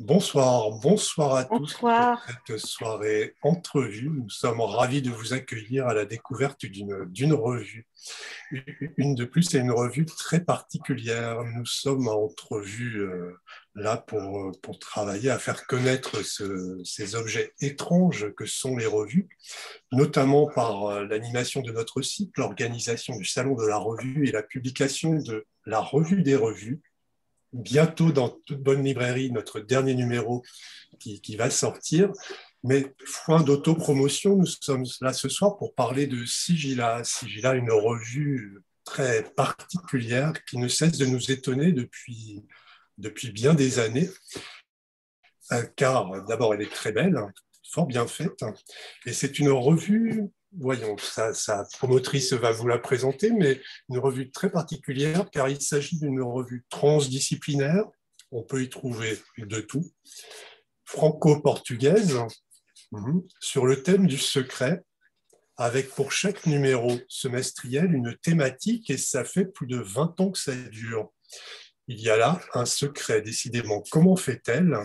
Bonsoir, bonsoir à tous pour Bonsoir. cette soirée entrevue. Nous sommes ravis de vous accueillir à la découverte d'une revue. Une de plus, c'est une revue très particulière. Nous sommes en entrevue là pour travailler à faire connaître ces objets étranges que sont les revues, notamment par l'animation de notre site, l'organisation du Salon de la Revue et la publication de la Revue des Revues. Bientôt, dans toute bonne librairie, notre dernier numéro qui va sortir. Mais point d'autopromotion, nous sommes là ce soir pour parler de Sigilla. Sigilla, une revue très particulière qui ne cesse de nous étonner depuis bien des années, car d'abord elle est très belle, fort bien faite, et c'est une revue, voyons, sa promotrice va vous la présenter, mais une revue très particulière, car il s'agit d'une revue transdisciplinaire, on peut y trouver de tout, franco-portugaise, sur le thème du secret, avec pour chaque numéro semestriel une thématique, et ça fait plus de 20 ans que ça dure. Il y a là un secret, décidément. Comment fait-elle?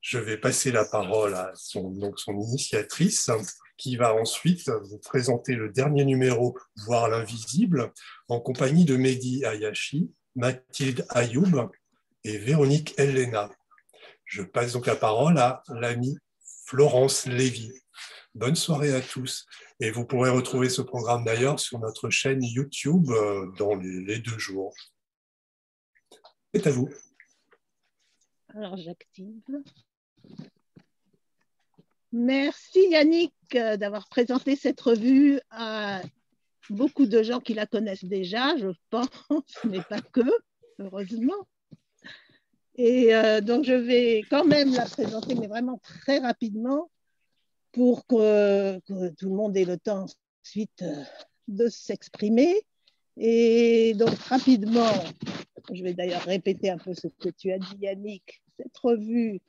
Je vais passer la parole à son initiatrice, qui va ensuite vous présenter le dernier numéro, Voir l'invisible, en compagnie de Mehdi Ayashi, Mathilde Ayoub et Véronique Elena. Je passe donc la parole à l'amie Florence Lévy. Bonne soirée à tous. Et vous pourrez retrouver ce programme d'ailleurs sur notre chaîne YouTube dans les 2 jours. C'est à vous. Alors, j'active. Merci Yannick d'avoir présenté cette revue à beaucoup de gens qui la connaissent déjà, je pense, mais pas que, heureusement. Et donc, je vais quand même la présenter, mais vraiment très rapidement, pour que tout le monde ait le temps ensuite de s'exprimer. Et donc, rapidement, je vais d'ailleurs répéter un peu ce que tu as dit, Yannick. Cette revue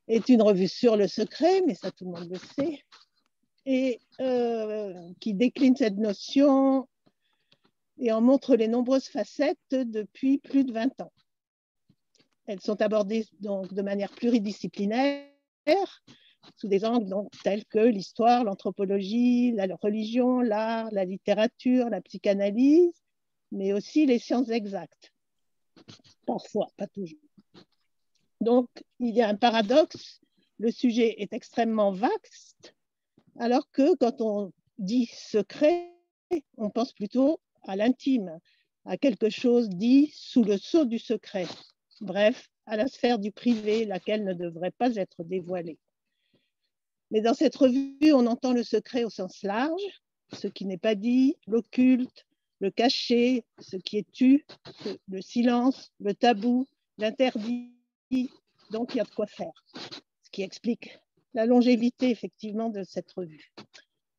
est une revue sur le secret, mais ça tout le monde le sait, et qui décline cette notion et en montre les nombreuses facettes depuis plus de 20 ans. Elles sont abordées donc de manière pluridisciplinaire, sous des angles donc, tels que l'histoire, l'anthropologie, la religion, l'art, la littérature, la psychanalyse, mais aussi les sciences exactes. Parfois, pas toujours. Donc, il y a un paradoxe, le sujet est extrêmement vaste, alors que quand on dit secret, on pense plutôt à l'intime, à quelque chose dit sous le sceau du secret, bref, à la sphère du privé, laquelle ne devrait pas être dévoilée. Mais dans cette revue, on entend le secret au sens large, ce qui n'est pas dit, l'occulte, le caché, ce qui est tu, le silence, le tabou, l'interdit. Donc, il y a de quoi faire, ce qui explique la longévité, effectivement, de cette revue.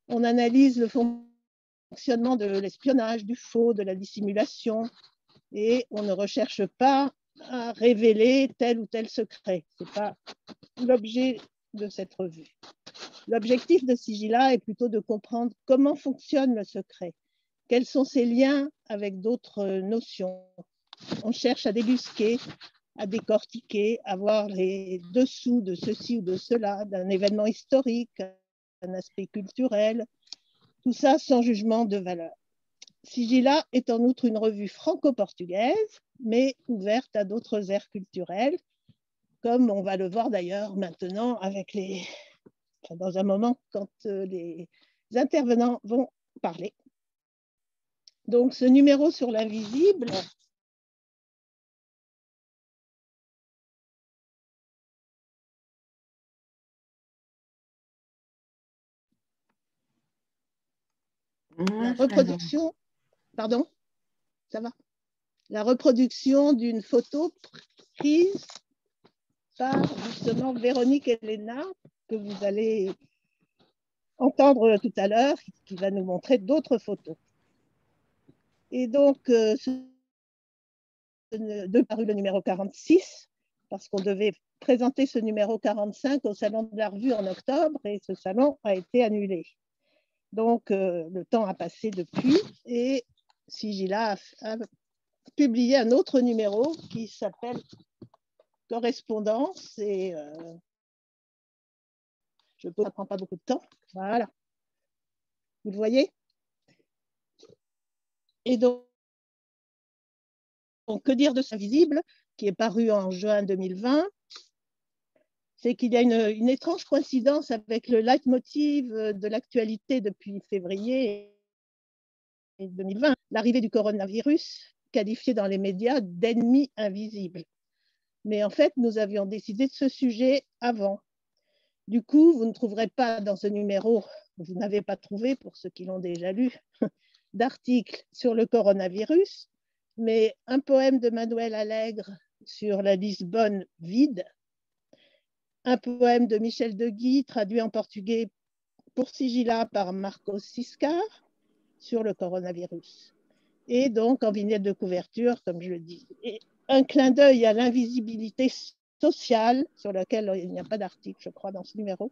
On analyse le fonctionnement de l'espionnage, du faux, de la dissimulation, et on ne recherche pas à révéler tel ou tel secret. Ce n'est pas l'objet de cette revue. L'objectif de Sigilla est plutôt de comprendre comment fonctionne le secret, quels sont ses liens avec d'autres notions. On cherche à débusquer, à décortiquer, à voir les dessous de ceci ou de cela, d'un événement historique, d'un aspect culturel, tout ça sans jugement de valeur. Sigilla est en outre une revue franco-portugaise, mais ouverte à d'autres aires culturelles, comme on va le voir d'ailleurs maintenant avec dans un moment quand les intervenants vont parler. Donc ce numéro sur l'invisible, la reproduction, pardon, ça va? La reproduction d'une photo prise par justement Véronique Elena, que vous allez entendre tout à l'heure, qui va nous montrer d'autres photos. Et donc, de paru le numéro 46, parce qu'on devait présenter ce numéro 45 au Salon de la Revue en octobre, et ce salon a été annulé. Donc, le temps a passé depuis, et Sigilla a publié un autre numéro qui s'appelle correspondance et ça ne prend pas beaucoup de temps. Voilà. Vous le voyez? Et donc, que dire de ce Invisible, qui est paru en juin 2020? C'est qu'il y a une étrange coïncidence avec le leitmotiv de l'actualité depuis février 2020, l'arrivée du coronavirus, qualifié dans les médias d'ennemi invisible. Mais en fait, nous avions décidé de ce sujet avant. Du coup, vous ne trouverez pas dans ce numéro, vous n'avez pas trouvé, pour ceux qui l'ont déjà lu, d'article sur le coronavirus, mais un poème de Manuel Alegre sur la Lisbonne vide, un poème de Michel Deguy traduit en portugais pour Sigilla par Marcos Ciscar sur le coronavirus. Et donc, en vignette de couverture, comme je le dis, et un clin d'œil à l'invisibilité sociale, sur laquelle il n'y a pas d'article, je crois, dans ce numéro,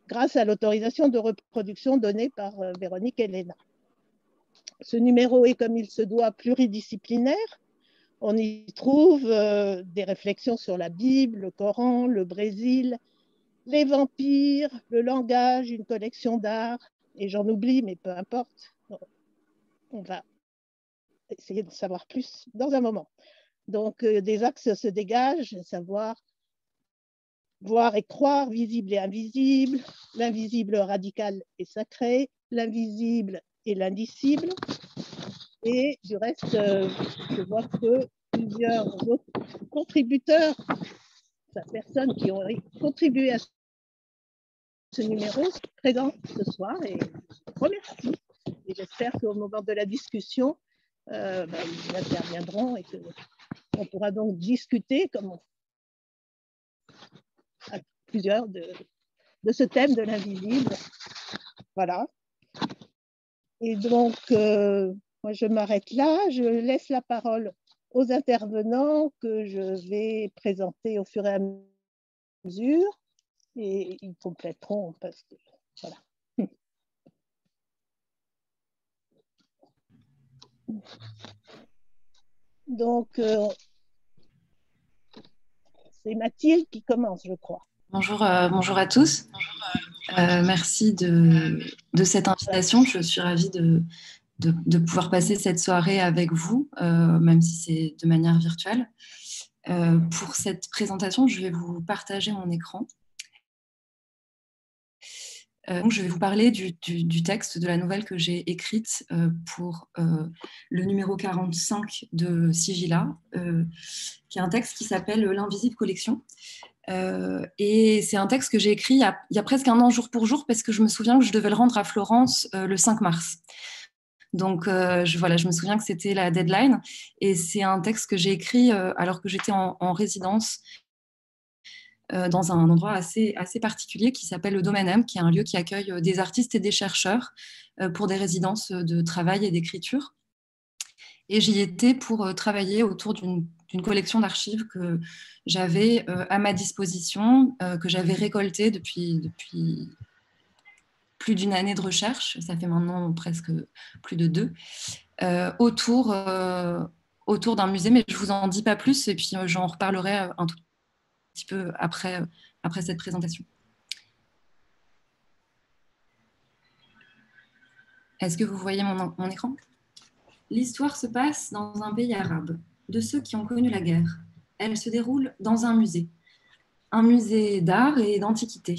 grâce à l'autorisation de reproduction donnée par Véronique Elena. Ce numéro est, comme il se doit, pluridisciplinaire. On y trouve des réflexions sur la Bible, le Coran, le Brésil, les vampires, le langage, une collection d'art, et j'en oublie, mais peu importe. On va essayer de savoir plus dans un moment. Donc, des axes se dégagent, savoir voir et croire, visible et invisible, l'invisible radical et sacré, l'invisible et l'indicible. Et du reste, je vois que plusieurs autres contributeurs, personnes qui ont contribué à ce numéro, sont présents ce soir et je vous remercie. Et j'espère qu'au moment de la discussion, ils interviendront et qu'on pourra donc discuter comme à plusieurs de ce thème de l'invisible. Voilà. Et donc, moi, je m'arrête là. Je laisse la parole aux intervenants que je vais présenter au fur et à mesure. Et ils compléteront parce que, voilà. Donc, c'est Mathilde qui commence, je crois. Bonjour à tous. Merci de cette invitation. Je suis ravie de pouvoir passer cette soirée avec vous, même si c'est de manière virtuelle. Pour cette présentation, je vais vous partager mon écran. Donc je vais vous parler du texte de la nouvelle que j'ai écrite pour le numéro 45 de Sigilla, qui est un texte qui s'appelle L'Invisible Collection. Et c'est un texte que j'ai écrit il y a presque un an jour pour jour, parce que je me souviens que je devais le rendre à Florence le 5 mars. Donc je me souviens que c'était la deadline. Et c'est un texte que j'ai écrit alors que j'étais en résidence dans un endroit assez particulier qui s'appelle le Domaine M, qui est un lieu qui accueille des artistes et des chercheurs pour des résidences de travail et d'écriture. Et j'y étais pour travailler autour d'une collection d'archives que j'avais à ma disposition, que j'avais récoltée depuis plus d'une année de recherche, ça fait maintenant presque plus de 2, autour d'un musée, mais je ne vous en dis pas plus, et puis j'en reparlerai un tout petit peu après cette présentation. Est-ce que vous voyez mon écran ? L'histoire se passe dans un pays arabe, de ceux qui ont connu la guerre. Elle se déroule dans un musée d'art et d'antiquité.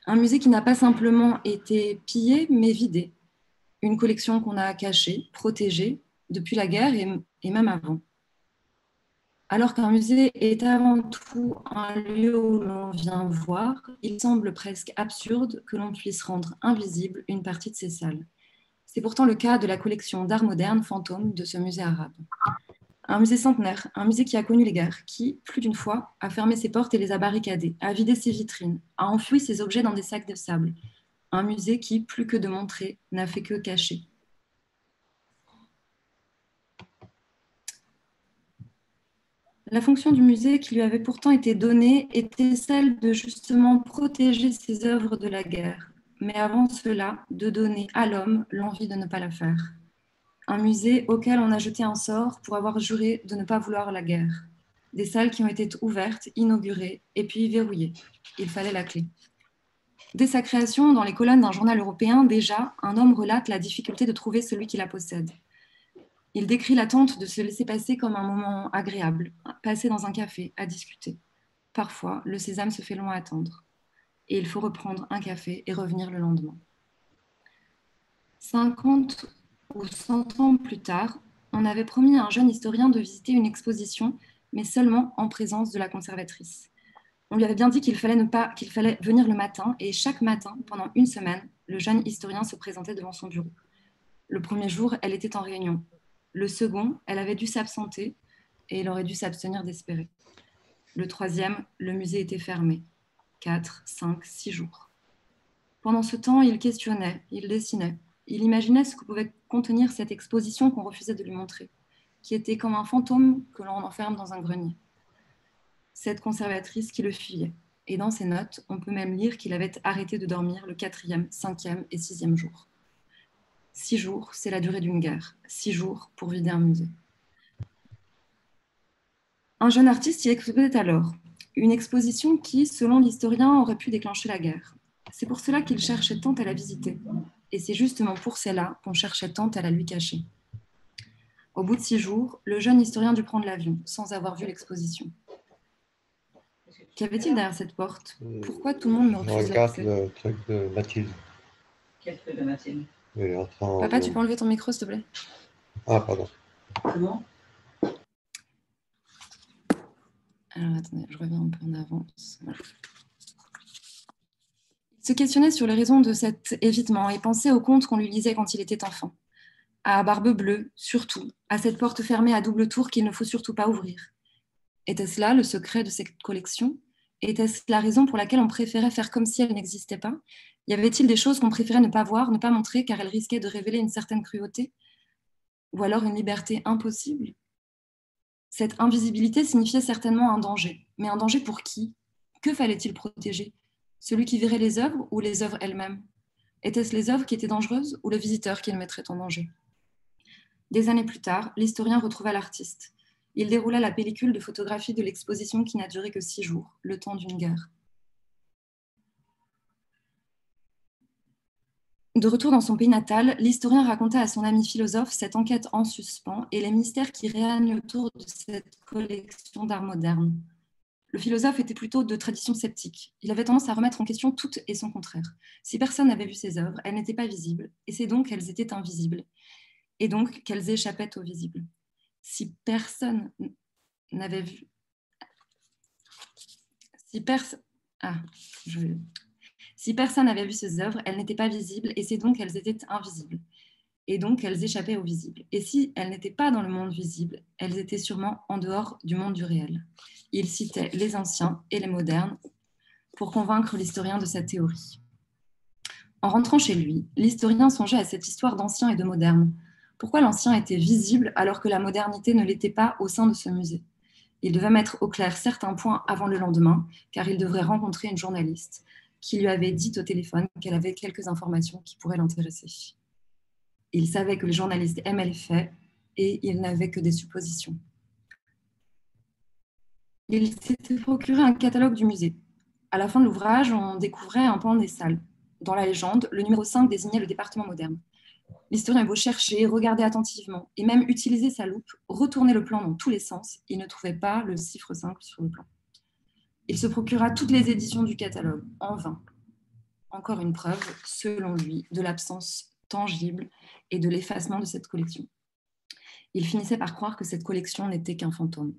Un musée qui n'a pas simplement été pillé, mais vidé. Une collection qu'on a cachée, protégée, depuis la guerre et même avant. Alors qu'un musée est avant tout un lieu où l'on vient voir, il semble presque absurde que l'on puisse rendre invisible une partie de ses salles. C'est pourtant le cas de la collection d'art moderne fantôme de ce musée arabe. Un musée centenaire, un musée qui a connu les guerres, qui, plus d'une fois, a fermé ses portes et les a barricadées, a vidé ses vitrines, a enfoui ses objets dans des sacs de sable. Un musée qui, plus que de montrer, n'a fait que cacher. La fonction du musée qui lui avait pourtant été donnée était celle de justement protéger ses œuvres de la guerre, mais avant cela, de donner à l'homme l'envie de ne pas la faire. Un musée auquel on a jeté un sort pour avoir juré de ne pas vouloir la guerre. Des salles qui ont été ouvertes, inaugurées et puis verrouillées. Il fallait la clé. Dès sa création, dans les colonnes d'un journal européen, déjà, un homme relate la difficulté de trouver celui qui la possède. Il décrit l'attente de se laisser passer comme un moment agréable, passer dans un café, à discuter. Parfois, le sésame se fait long à attendre. Et il faut reprendre un café et revenir le lendemain. 50 ou 100 ans plus tard, on avait promis à un jeune historien de visiter une exposition, mais seulement en présence de la conservatrice. On lui avait bien dit qu'il fallait venir le matin, et chaque matin, pendant une semaine, le jeune historien se présentait devant son bureau. Le premier jour, elle était en réunion. Le second, elle avait dû s'absenter, et il aurait dû s'abstenir d'espérer. Le troisième, le musée était fermé. 4, 5, 6 jours. Pendant ce temps, il questionnait, il dessinait. Il imaginait ce que pouvait contenir cette exposition qu'on refusait de lui montrer, qui était comme un fantôme que l'on enferme dans un grenier. Cette conservatrice qui le fuyait. Et dans ses notes, on peut même lire qu'il avait arrêté de dormir le 4e, 5e et 6e jour. 6 jours, c'est la durée d'une guerre. 6 jours pour vider un musée. Un jeune artiste y exposait alors. Une exposition qui, selon l'historien, aurait pu déclencher la guerre. C'est pour cela qu'il cherchait tant à la visiter. Et c'est justement pour cela qu'on cherchait tant à la lui cacher. Au bout de 6 jours, le jeune historien dut prendre l'avion, sans avoir vu l'exposition. Qu'y avait-il derrière cette porte? Pourquoi tout le monde me refuse l'accès? Je regarde le truc de Mathilde. Quel truc de Mathilde? Il est en train Papa, de... tu peux enlever ton micro, s'il te plaît? Ah, pardon. Comment? Alors, attendez, je reviens un peu en avance. Voilà. Il se questionnait sur les raisons de cet évitement et pensait aux contes qu'on lui lisait quand il était enfant. À Barbe Bleue, surtout, à cette porte fermée à double tour qu'il ne faut surtout pas ouvrir. Était-ce là le secret de cette collection? Était-ce la raison pour laquelle on préférait faire comme si elle n'existait pas? Y avait-il des choses qu'on préférait ne pas voir, ne pas montrer, car elles risquaient de révéler une certaine cruauté? Ou alors une liberté impossible? Cette invisibilité signifiait certainement un danger. Mais un danger pour qui? Que fallait-il protéger? Celui qui verrait les œuvres ou les œuvres elles-mêmes? Était-ce les œuvres qui étaient dangereuses ou le visiteur qui le mettrait en danger? Des années plus tard, l'historien retrouva l'artiste. Il déroula la pellicule de photographie de l'exposition qui n'a duré que 6 jours, le temps d'une guerre. De retour dans son pays natal, l'historien raconta à son ami philosophe cette enquête en suspens et les mystères qui règnent autour de cette collection d'art moderne. Le philosophe était plutôt de tradition sceptique. Il avait tendance à remettre en question tout et son contraire. Si personne n'avait vu ses œuvres, elles n'étaient pas visibles, et c'est donc qu'elles étaient invisibles, et donc qu'elles échappaient au visible. Si personne n'avait vu... Si personne n'avait vu ces œuvres, elles n'étaient pas visibles, et c'est donc qu'elles étaient invisibles, et donc qu'elles échappaient au visible. Et si elles n'étaient pas dans le monde visible, elles étaient sûrement en dehors du monde du réel. Il citait les anciens et les modernes pour convaincre l'historien de sa théorie. En rentrant chez lui, l'historien songeait à cette histoire d'anciens et de modernes. Pourquoi l'ancien était visible alors que la modernité ne l'était pas au sein de ce musée? Il devait mettre au clair certains points avant le lendemain, car il devrait rencontrer une journaliste qui lui avait dit au téléphone qu'elle avait quelques informations qui pourraient l'intéresser. Il savait que les journalistes aimaient les faits et il n'avait que des suppositions. Il s'était procuré un catalogue du musée. À la fin de l'ouvrage, on découvrait un pan des salles. Dans la légende, le numéro 5 désignait le département moderne. L'historien avait beau chercher, regarder attentivement et même utiliser sa loupe, retourner le plan dans tous les sens, il ne trouvait pas le chiffre 5 sur le plan. Il se procura toutes les éditions du catalogue, en vain. Encore une preuve, selon lui, de l'absence tangible et de l'effacement de cette collection. Il finissait par croire que cette collection n'était qu'un fantôme.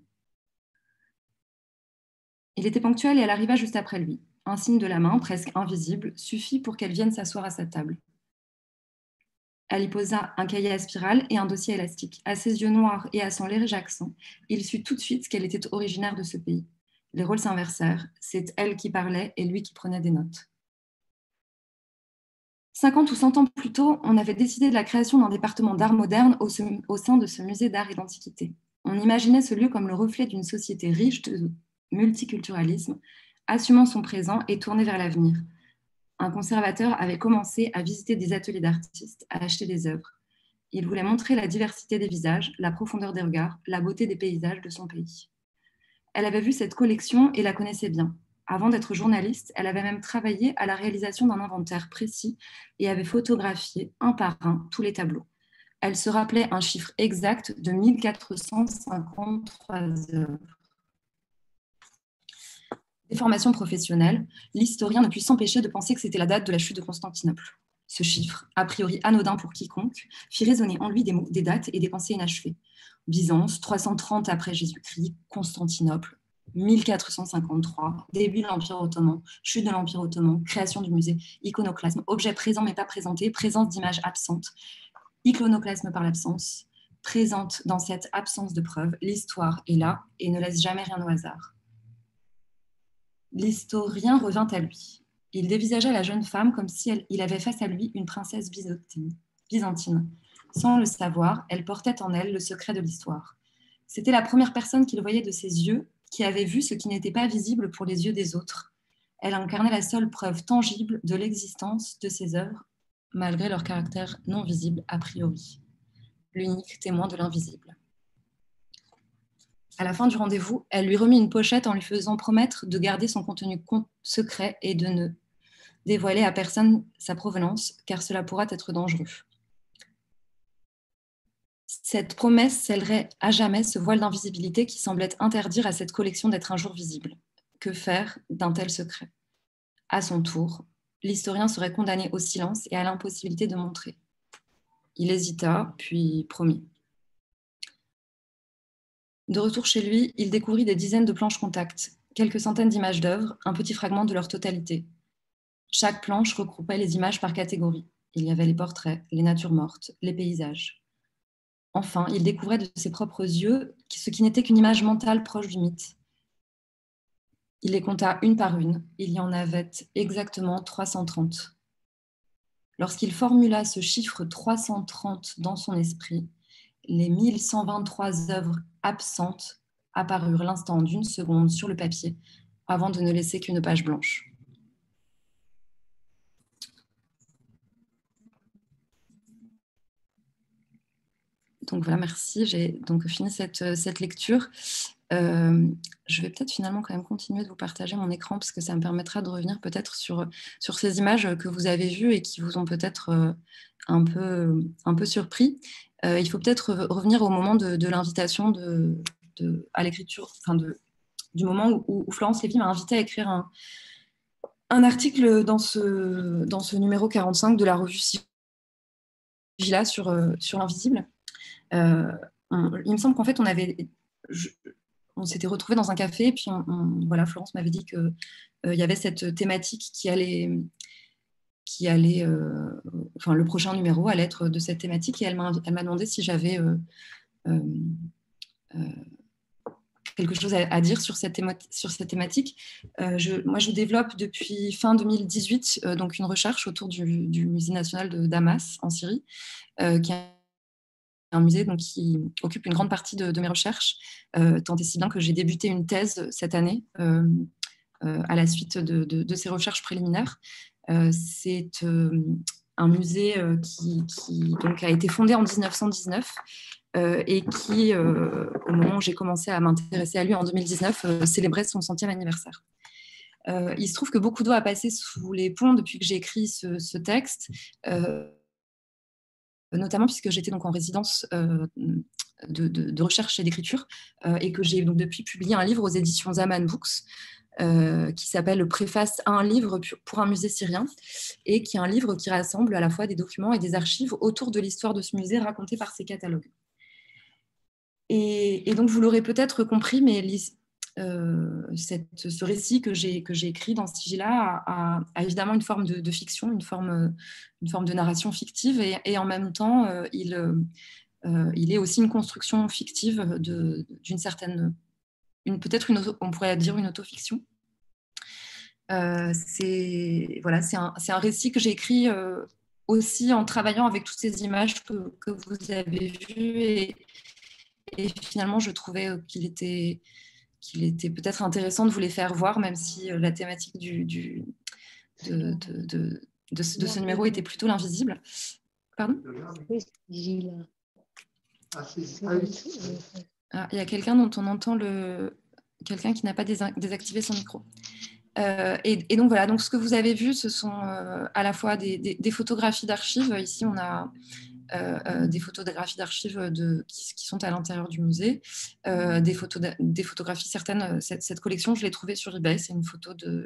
Il était ponctuel et elle arriva juste après lui. Un signe de la main, presque invisible, suffit pour qu'elle vienne s'asseoir à sa table. Elle y posa un cahier à spirale et un dossier élastique. À ses yeux noirs et à son léger accent, il sut tout de suite qu'elle était originaire de ce pays. Les rôles s'inversèrent. C'est elle qui parlait et lui qui prenait des notes. 50 ou 100 ans plus tôt, on avait décidé de la création d'un département d'art moderne au sein de ce musée d'art et d'antiquité. On imaginait ce lieu comme le reflet d'une société riche de multiculturalisme, assumant son présent et tournée vers l'avenir. Un conservateur avait commencé à visiter des ateliers d'artistes, à acheter des œuvres. Il voulait montrer la diversité des visages, la profondeur des regards, la beauté des paysages de son pays. Elle avait vu cette collection et la connaissait bien. Avant d'être journaliste, elle avait même travaillé à la réalisation d'un inventaire précis et avait photographié un par un tous les tableaux. Elle se rappelait un chiffre exact de 1453 œuvres. Des formations professionnelles, l'historien ne put s'empêcher de penser que c'était la date de la chute de Constantinople. Ce chiffre, a priori anodin pour quiconque, fit résonner en lui des mots, des dates et des pensées inachevées. Byzance, 330 après Jésus-Christ, Constantinople, 1453, début de l'Empire ottoman, chute de l'Empire ottoman, création du musée, iconoclasme, objet présent mais pas présenté, présence d'images absentes, iconoclasme par l'absence, présente dans cette absence de preuves, l'histoire est là et ne laisse jamais rien au hasard. L'historien revint à lui. Il dévisagea la jeune femme comme si il avait face à lui une princesse byzantine. Sans le savoir, elle portait en elle le secret de l'histoire. C'était la première personne qu'il voyait de ses yeux qui avait vu ce qui n'était pas visible pour les yeux des autres. Elle incarnait la seule preuve tangible de l'existence de ses œuvres, malgré leur caractère non visible a priori. L'unique témoin de l'invisible. À la fin du rendez-vous, elle lui remit une pochette en lui faisant promettre de garder son contenu secret et de ne dévoiler à personne sa provenance, car cela pourra être dangereux. Cette promesse scellerait à jamais ce voile d'invisibilité qui semblait interdire à cette collection d'être un jour visible. Que faire d'un tel secret? À son tour, l'historien serait condamné au silence et à l'impossibilité de montrer. Il hésita, puis promit. De retour chez lui, il découvrit des dizaines de planches contact, quelques centaines d'images d'œuvres, un petit fragment de leur totalité. Chaque planche regroupait les images par catégorie. Il y avait les portraits, les natures mortes, les paysages. Enfin, il découvrait de ses propres yeux ce qui n'était qu'une image mentale proche du mythe. Il les compta une par une. Il y en avait exactement 330. Lorsqu'il formula ce chiffre 330 dans son esprit, les 1123 œuvres absentes apparurent l'instant d'une seconde sur le papier, avant de ne laisser qu'une page blanche. Donc voilà, merci. J'ai donc fini cette lecture. Je vais peut-être finalement quand même continuer de vous partager mon écran parce que ça me permettra de revenir peut-être sur ces images que vous avez vues et qui vous ont peut-être un peu surpris. Il faut peut-être revenir au moment de l'invitation à l'écriture, enfin du moment où Florence Lévy m'a invité à écrire un article dans ce numéro 45 de la revue Sigilla sur l'invisible. Il me semble qu'en fait, on s'était retrouvés dans un café, et puis voilà, Florence m'avait dit qu'il y avait cette thématique qui allait enfin, le prochain numéro allait être de cette thématique, et elle m'a demandé si j'avais quelque chose à dire sur cette thématique. Moi, je développe depuis fin 2018 donc une recherche autour du Musée national de Damas, en Syrie, qui est un musée donc, qui occupe une grande partie de mes recherches, tant et si bien que j'ai débuté une thèse cette année à la suite de ces recherches préliminaires. C'est un musée qui donc, a été fondé en 1919 et qui, au moment où j'ai commencé à m'intéresser à lui en 2019, célébrait son 100e anniversaire. Il se trouve que beaucoup d'eau a passé sous les ponts depuis que j'ai écrit ce texte, notamment puisque j'étais donc en résidence de recherche et d'écriture et que j'ai donc depuis publié un livre aux éditions Zaman Books qui s'appelle « Préface à un livre pour un musée syrien » et qui est un livre qui rassemble à la fois des documents et des archives autour de l'histoire de ce musée racontée par ces catalogues. Et donc, vous l'aurez peut-être compris, mais ce récit que j'ai écrit dans Sigilla a évidemment une forme de fiction, une forme de narration fictive, et en même temps, il est aussi une construction fictive d'une certaine, peut-être on pourrait dire une autofiction. C'est un récit que j'ai écrit aussi en travaillant avec toutes ces images que vous avez vues, et finalement, je trouvais qu'il était peut-être intéressant de vous les faire voir, même si la thématique de ce numéro était plutôt l'invisible. Pardon ? Oui, Gilles. Il y a quelqu'un dont on entend quelqu'un qui n'a pas désactivé son micro. Et donc voilà, donc ce que vous avez vu, ce sont à la fois des photographies d'archives. Ici, on a des photographies d'archives qui sont à l'intérieur du musée, des photographies certaines. Cette collection, je l'ai trouvée sur eBay. C'est une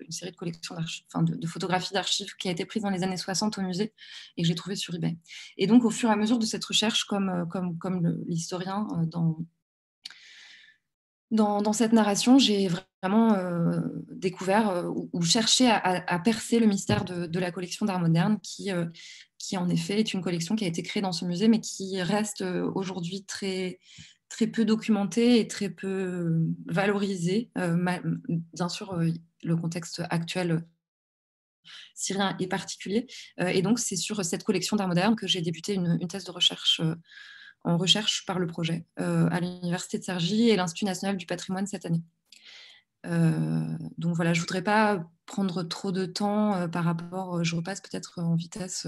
série de collections d'archives, enfin de photographies d'archives qui a été prise dans les années 60 au musée et que j'ai trouvée sur eBay. Et donc, au fur et à mesure de cette recherche, comme l'historien dans cette narration, j'ai vraiment découvert ou cherché à percer le mystère de la collection d'art moderne qui, en effet, est une collection qui a été créée dans ce musée, mais qui reste aujourd'hui très, très peu documentée et très peu valorisée. Bien sûr, le contexte actuel syrien est particulier. Et donc, c'est sur cette collection d'art moderne que j'ai débuté une thèse de recherche en recherche par le projet à l'Université de Cergy et l'Institut national du patrimoine cette année. Donc voilà, je ne voudrais pas prendre trop de temps par rapport, je repasse peut-être en vitesse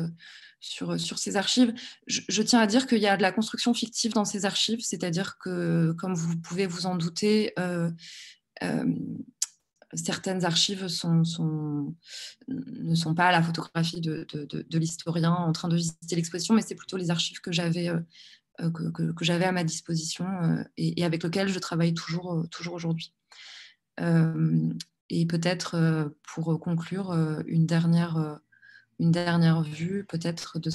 sur ces archives. Je tiens à dire qu'il y a de la construction fictive dans ces archives, c'est-à-dire que, comme vous pouvez vous en douter, certaines archives ne sont pas la photographie de l'historien en train de visiter l'exposition, mais c'est plutôt les archives que j'avais à ma disposition et avec lesquelles je travaille toujours aujourd'hui. Et peut-être pour conclure, une dernière vue peut-être de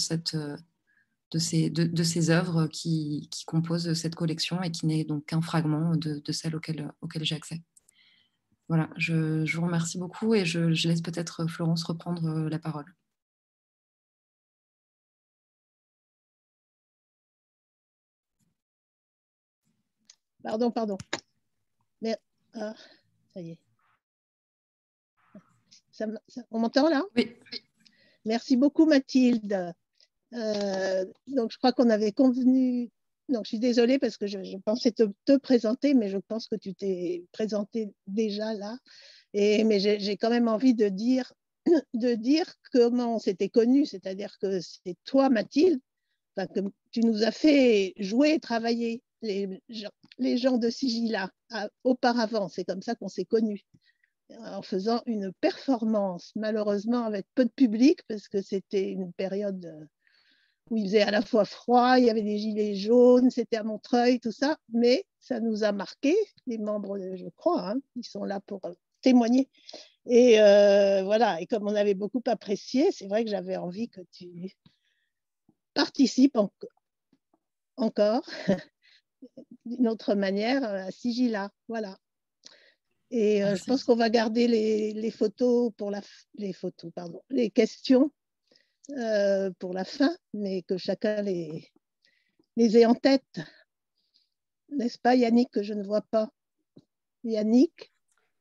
ces œuvres qui composent cette collection et qui n'est donc qu'un fragment de celle auquel j'ai accès. Voilà, je vous remercie beaucoup et je laisse peut-être Florence reprendre la parole. Pardon. Mais, ça y est. On m'entend là? Oui. Merci beaucoup, Mathilde. Donc, je crois qu'on avait convenu. Donc, je suis désolée parce que je pensais te présenter, mais je pense que tu t'es présentée déjà là. Mais j'ai quand même envie de dire comment on s'était connus, c'est-à-dire que c'est toi, Mathilde, que tu nous as fait jouer et travailler les gens de Sigilla auparavant. C'est comme ça qu'on s'est connus, en faisant une performance, malheureusement avec peu de public, parce que c'était une période où il faisait à la fois froid, il y avait des gilets jaunes, c'était à Montreuil, tout ça, mais ça nous a marqué, les membres, je crois, ils sont là pour témoigner. Et voilà, et comme on avait beaucoup apprécié, c'est vrai que j'avais envie que tu participes encore d'une autre manière à Sigilla, voilà. Et je pense qu'on va garder les photos pour les questions pour la fin, mais que chacun les ait en tête. N'est-ce pas, Yannick, que je ne vois pas? Yannick?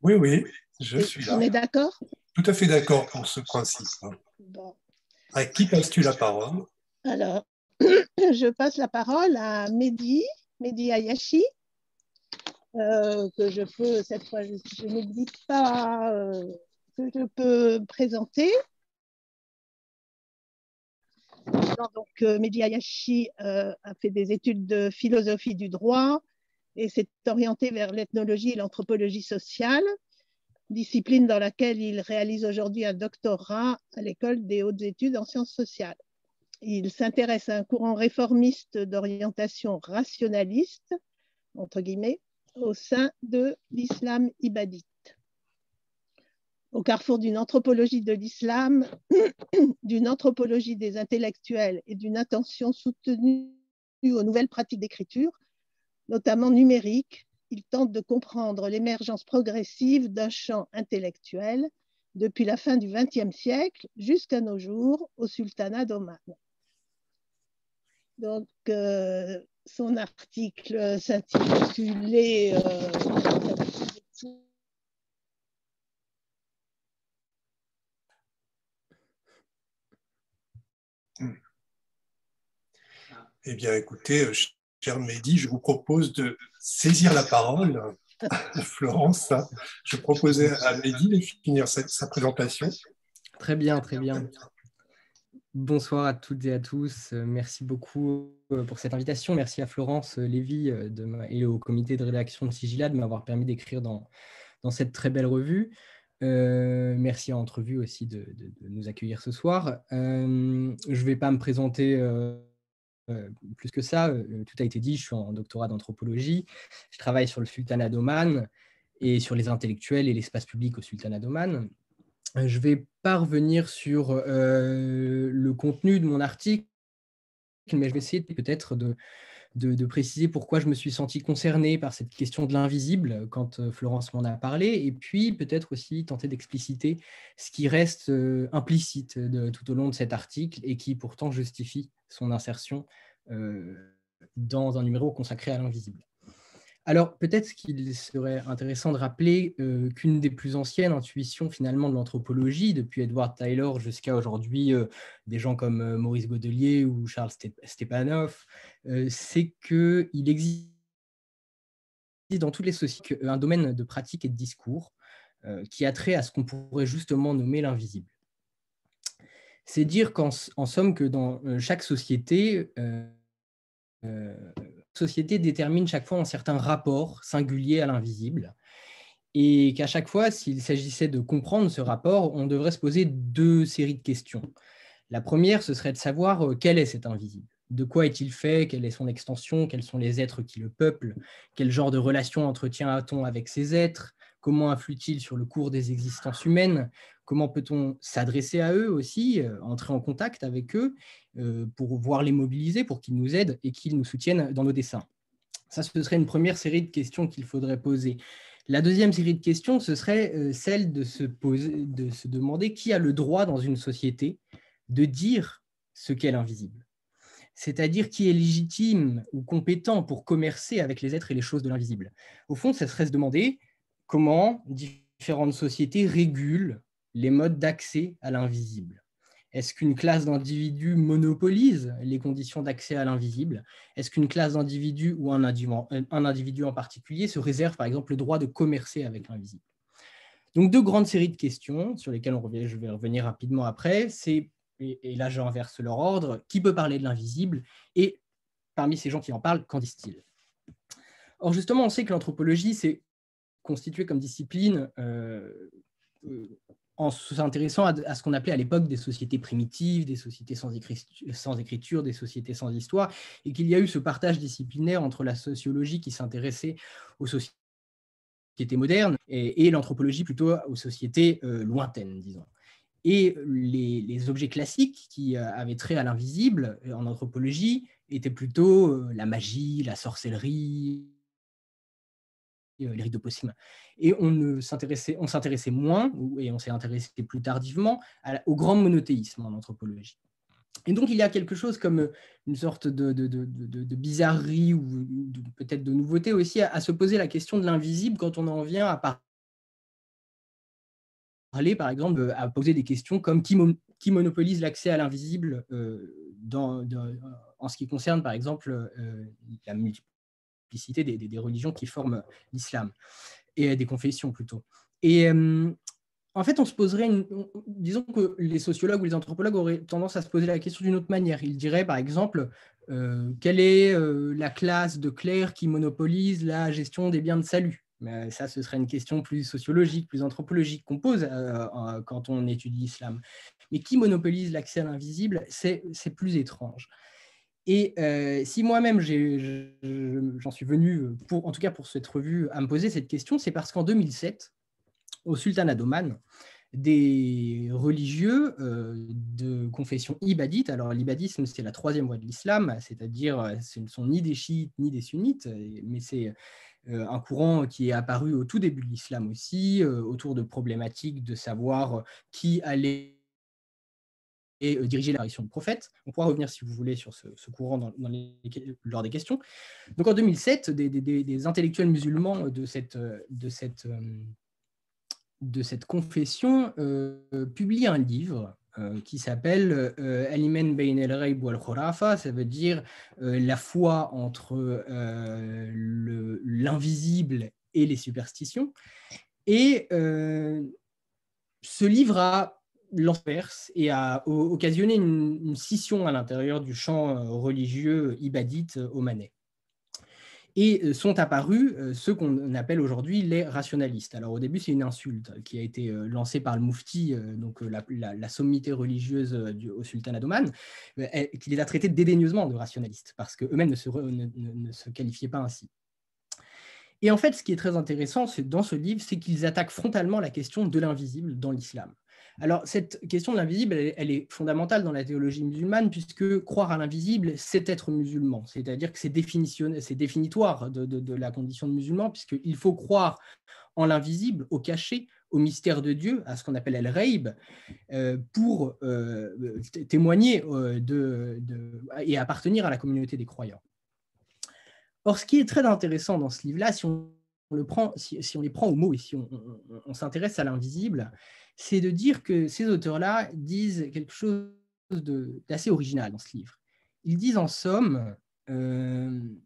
Oui, je suis là. On est d'accord? Tout à fait d'accord pour ce principe. Bon. À qui passes-tu la parole? Alors, je passe la parole à Mehdi Hayashi, que je peux, cette fois, je n'oublie pas, que je peux présenter. Donc, Mehdi Hayashi a fait des études de philosophie du droit et s'est orienté vers l'ethnologie et l'anthropologie sociale, discipline dans laquelle il réalise aujourd'hui un doctorat à l'École des hautes études en sciences sociales. Il s'intéresse à un courant réformiste d'orientation rationaliste, entre guillemets, au sein de l'islam ibadite. Au carrefour d'une anthropologie de l'islam, d'une anthropologie des intellectuels et d'une attention soutenue aux nouvelles pratiques d'écriture, notamment numériques, il tente de comprendre l'émergence progressive d'un champ intellectuel depuis la fin du XXe siècle jusqu'à nos jours au sultanat d'Oman. Donc, son article s'intitulait Eh bien, écoutez, cher Mehdi, je vous propose de saisir la parole. Florence, je proposais à Mehdi de finir sa présentation. Très bien, très bien. Bonsoir à toutes et à tous. Merci beaucoup pour cette invitation. Merci à Florence Lévy et au comité de rédaction de Sigilla de m'avoir permis d'écrire dans cette très belle revue. Merci à Entrevue aussi de nous accueillir ce soir. Je ne vais pas me présenter plus que ça. Tout a été dit. Je suis en doctorat d'anthropologie. Je travaille sur le sultanat d'Oman et sur les intellectuels et l'espace public au sultanat d'Oman. Je ne vais pas revenir sur le contenu de mon article, mais je vais essayer peut-être de préciser pourquoi je me suis senti concerné par cette question de l'invisible quand Florence m'en a parlé, et puis peut-être aussi tenter d'expliciter ce qui reste implicite tout au long de cet article et qui pourtant justifie son insertion dans un numéro consacré à l'invisible. Alors, peut-être qu'il serait intéressant de rappeler qu'une des plus anciennes intuitions finalement de l'anthropologie, depuis Edward Taylor jusqu'à aujourd'hui, des gens comme Maurice Godelier ou Charles Stepanov, c'est qu'il existe dans toutes les sociétés un domaine de pratique et de discours qui a trait à ce qu'on pourrait justement nommer l'invisible. C'est dire qu'en somme que dans chaque société, société détermine chaque fois un certain rapport singulier à l'invisible et qu'à chaque fois, s'il s'agissait de comprendre ce rapport, on devrait se poser deux séries de questions. La première, ce serait de savoir quel est cet invisible. De quoi est-il fait? Quelle est son extension? Quels sont les êtres qui le peuplent? Quel genre de relation entretient-on avec ces êtres? Comment influe-t-il sur le cours des existences humaines? Comment peut-on s'adresser à eux aussi, entrer en contact avec eux pour voir les mobiliser, pour qu'ils nous aident et qu'ils nous soutiennent dans nos desseins? Ça, ce serait une première série de questions qu'il faudrait poser. La deuxième série de questions, ce serait celle de se demander qui a le droit dans une société de dire ce qu'est l'invisible. C'est-à-dire qui est légitime ou compétent pour commercer avec les êtres et les choses de l'invisible. Au fond, ça serait se demander comment différentes sociétés régulent les modes d'accès à l'invisible. Est-ce qu'une classe d'individus monopolise les conditions d'accès à l'invisible? Est-ce qu'une classe d'individus ou un individu en particulier se réserve par exemple le droit de commercer avec l'invisible? Donc deux grandes séries de questions sur lesquelles je vais revenir rapidement après. Et là je renverse leur ordre. Qui peut parler de l'invisible? Et parmi ces gens qui en parlent, qu'en disent-ils? Or justement, on sait que l'anthropologie s'est constituée comme discipline en s'intéressant à ce qu'on appelait à l'époque des sociétés primitives, des sociétés sans écriture, des sociétés sans histoire, et qu'il y a eu ce partage disciplinaire entre la sociologie qui s'intéressait aux sociétés modernes et l'anthropologie plutôt aux sociétés lointaines, disons. Et les objets classiques qui avaient trait à l'invisible en anthropologie étaient plutôt la magie, la sorcellerie, les rites de possible. Et on s'intéressait moins, et on s'est intéressé plus tardivement, au grand monothéisme en anthropologie. Et donc, il y a quelque chose comme une sorte de bizarrerie ou peut-être de nouveauté aussi à se poser la question de l'invisible quand on en vient à parler, par exemple, à poser des questions comme qui monopolise l'accès à l'invisible en ce qui concerne, par exemple, la multiplicité des religions qui forment l'islam, et des confessions plutôt. Et en fait, on se poserait, disons que les sociologues ou les anthropologues auraient tendance à se poser la question d'une autre manière. Ils diraient, par exemple, quelle est la classe de clercs qui monopolise la gestion des biens de salut? Mais ça, ce serait une question plus sociologique, plus anthropologique qu'on pose quand on étudie l'islam. Mais qui monopolise l'accès à l'invisible, c'est plus étrange. Et si moi-même, j'en suis venu, en tout cas pour cette revue, à me poser cette question, c'est parce qu'en 2007, au sultanat d'Oman, des religieux de confession ibadite. Alors l'ibadisme, c'est la troisième voie de l'islam, c'est-à-dire ce ne sont ni des chiites ni des sunnites, mais c'est un courant qui est apparu au tout début de l'islam aussi, autour de problématiques de savoir qui allait diriger l'apparition du prophète. On pourra revenir, si vous voulez, sur ce courant lors des questions. Donc en 2007, des intellectuels musulmans de cette confession publie un livre qui s'appelle Al-Iman Bayn al-Ghayb wal-Khurafa, ça veut dire la foi entre l'invisible et les superstitions. Et ce livre a l'enverse et a occasionné une scission à l'intérieur du champ religieux ibadite omanais. Et sont apparus ceux qu'on appelle aujourd'hui les rationalistes. Alors au début, c'est une insulte qui a été lancée par le Mufti, donc la sommité religieuse au sultanat d'Oman, qui les a traités dédaigneusement de rationalistes, parce qu'eux-mêmes ne se qualifiaient pas ainsi. Et en fait, ce qui est très intéressant dans ce livre, c'est qu'ils attaquent frontalement la question de l'invisible dans l'islam. Alors, cette question de l'invisible, elle est fondamentale dans la théologie musulmane, puisque croire à l'invisible, c'est être musulman. C'est-à-dire que c'est définitoire de la condition de musulman, puisqu'il faut croire en l'invisible, au caché, au mystère de Dieu, à ce qu'on appelle el-Ghaib, pour témoigner et appartenir à la communauté des croyants. Or, ce qui est très intéressant dans ce livre-là, si on les prend au mot et si on s'intéresse à l'invisible, c'est de dire que ces auteurs-là disent quelque chose d'assez original dans ce livre. Ils disent en somme, ils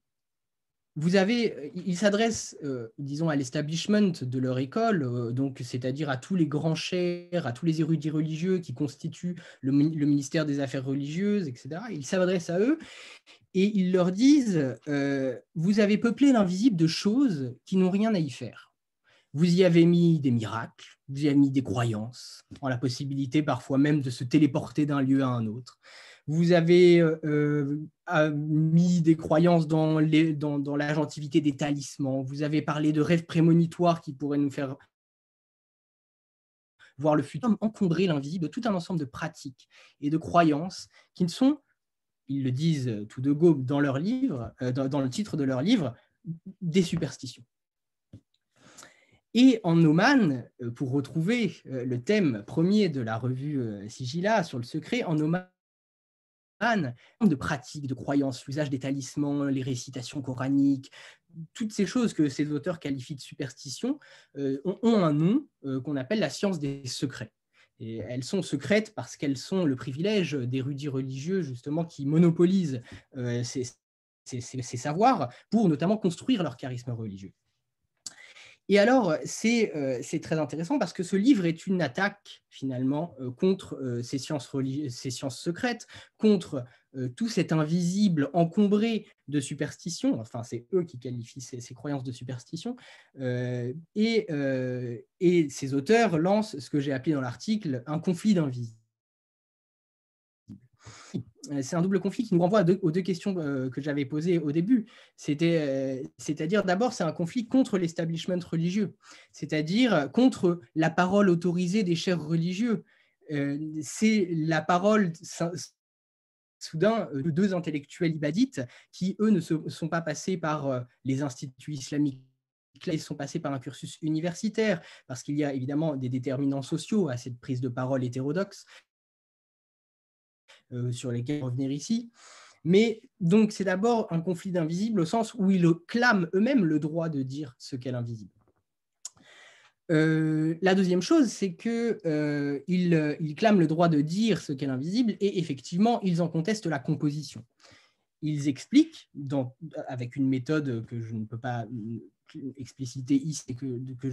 s'adressent, disons, à l'establishment de leur école, donc c'est-à-dire à tous les grands cheikhs, à tous les érudits religieux qui constituent le ministère des Affaires religieuses, etc. Ils s'adressent à eux et ils leur disent vous avez peuplé l'invisible de choses qui n'ont rien à y faire. Vous y avez mis des miracles, vous y avez mis des croyances, en la possibilité parfois même de se téléporter d'un lieu à un autre. Vous avez mis des croyances dans l'agentivité des talismans. Vous avez parlé de rêves prémonitoires qui pourraient nous faire voir le futur, encombrer l'invisible de tout un ensemble de pratiques et de croyances qui ne sont, ils le disent tout de go dans leur livre, dans le titre de leur livre, des superstitions. Et en Oman, pour retrouver le thème premier de la revue Sigilla sur le secret, en Oman, de pratiques, de croyances, l'usage des talismans, les récitations coraniques, toutes ces choses que ces auteurs qualifient de superstitions ont un nom qu'on appelle la science des secrets. Et elles sont secrètes parce qu'elles sont le privilège d'érudits religieux justement qui monopolisent ces savoirs pour notamment construire leur charisme religieux. Et alors, c'est très intéressant parce que ce livre est une attaque, finalement, contre ces sciences secrètes, contre tout cet invisible encombré de superstitions, enfin, c'est eux qui qualifient ces croyances de superstition, et ces auteurs lancent ce que j'ai appelé dans l'article un conflit d'invisible. C'est un double conflit qui nous renvoie aux deux questions que j'avais posées au début. C'est-à-dire, d'abord, c'est un conflit contre l'establishment religieux, c'est-à-dire contre la parole autorisée des chefs religieux. C'est la parole soudain de deux intellectuels ibadites qui, eux, ne sont pas passés par les instituts islamiques. Ils sont passés par un cursus universitaire, parce qu'il y a évidemment des déterminants sociaux à cette prise de parole hétérodoxe, sur lesquels revenir ici. Mais donc, c'est d'abord un conflit d'invisible au sens où ils clament eux-mêmes le droit de dire ce qu'est l'invisible. La deuxième chose, c'est qu'ils clament le droit de dire ce qu'est l'invisible et effectivement, ils en contestent la composition. Ils expliquent, avec une méthode que je ne peux pas expliciter ici et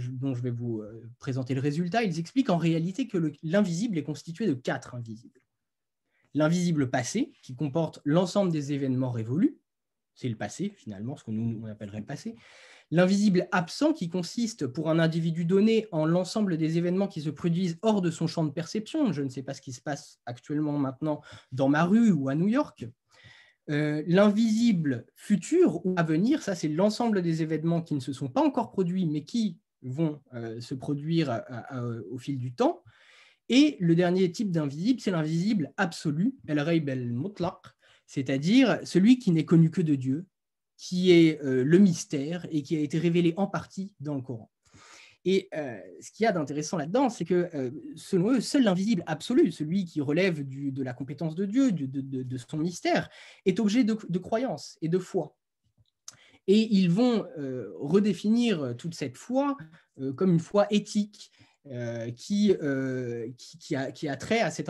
dont je vais vous présenter le résultat, ils expliquent en réalité que l'invisible est constitué de 4 invisibles. L'invisible passé, qui comporte l'ensemble des événements révolus, c'est le passé finalement, ce que nous on appellerait le passé. L'invisible absent, qui consiste pour un individu donné en l'ensemble des événements qui se produisent hors de son champ de perception. Je ne sais pas ce qui se passe actuellement maintenant dans ma rue ou à New York. L'invisible futur ou à venir, ça c'est l'ensemble des événements qui ne se sont pas encore produits mais qui vont se produire au fil du temps. Et le dernier type d'invisible, c'est l'invisible absolu, el-Ghaib el-Mutlaq, c'est-à-dire celui qui n'est connu que de Dieu, qui est le mystère et qui a été révélé en partie dans le Coran. Et ce qu'il y a d'intéressant là-dedans, c'est que selon eux, seul l'invisible absolu, celui qui relève de la compétence de Dieu, de son mystère, est objet de croyance et de foi. Et ils vont redéfinir toute cette foi comme une foi éthique, qui a trait à cet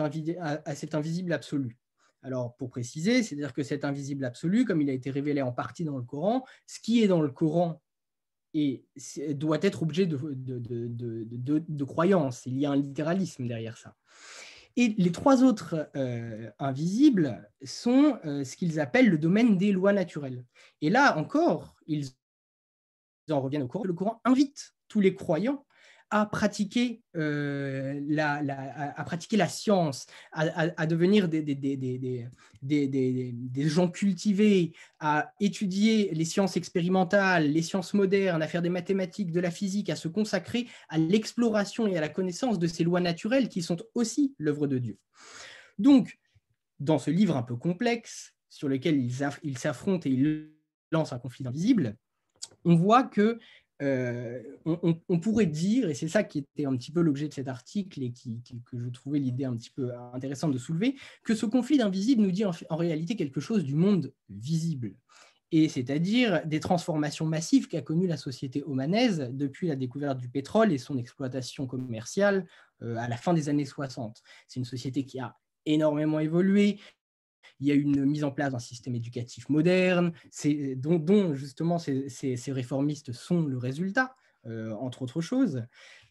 invisible absolu. Alors, pour préciser, c'est-à-dire que cet invisible absolu, comme il a été révélé en partie dans le Coran, ce qui est dans le Coran doit être objet de croyance. Il y a un littéralisme derrière ça. Et les trois autres invisibles sont ce qu'ils appellent le domaine des lois naturelles. Et là encore, ils en reviennent au Coran. Le Coran invite tous les croyants à pratiquer, à pratiquer la science, à devenir des gens cultivés, à étudier les sciences expérimentales, les sciences modernes, à faire des mathématiques, de la physique, à se consacrer à l'exploration et à la connaissance de ces lois naturelles qui sont aussi l'œuvre de Dieu. Donc, dans ce livre un peu complexe, sur lequel ils s'affrontent et ils lancent un conflit invisible, on voit que on pourrait dire, et c'est ça qui était un petit peu l'objet de cet article et que je trouvais l'idée un petit peu intéressante de soulever, que ce conflit d'invisible nous dit en réalité quelque chose du monde visible, et c'est-à-dire des transformations massives qu'a connues la société omanaise depuis la découverte du pétrole et son exploitation commerciale à la fin des années 60. C'est une société qui a énormément évolué. Il y a eu une mise en place d'un système éducatif moderne, dont justement ces réformistes sont le résultat, entre autres choses.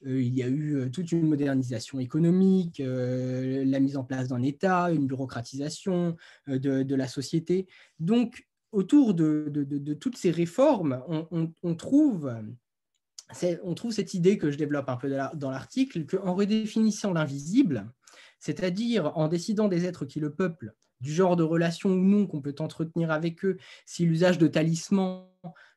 Il y a eu toute une modernisation économique, la mise en place d'un État, une bureaucratisation de la société. Donc, autour de toutes ces réformes, on trouve cette idée que je développe un peu dans l'article, qu'en redéfinissant l'invisible, c'est-à-dire en décidant des êtres qui le peuplent, du genre de relation ou non qu'on peut entretenir avec eux, si l'usage de talismans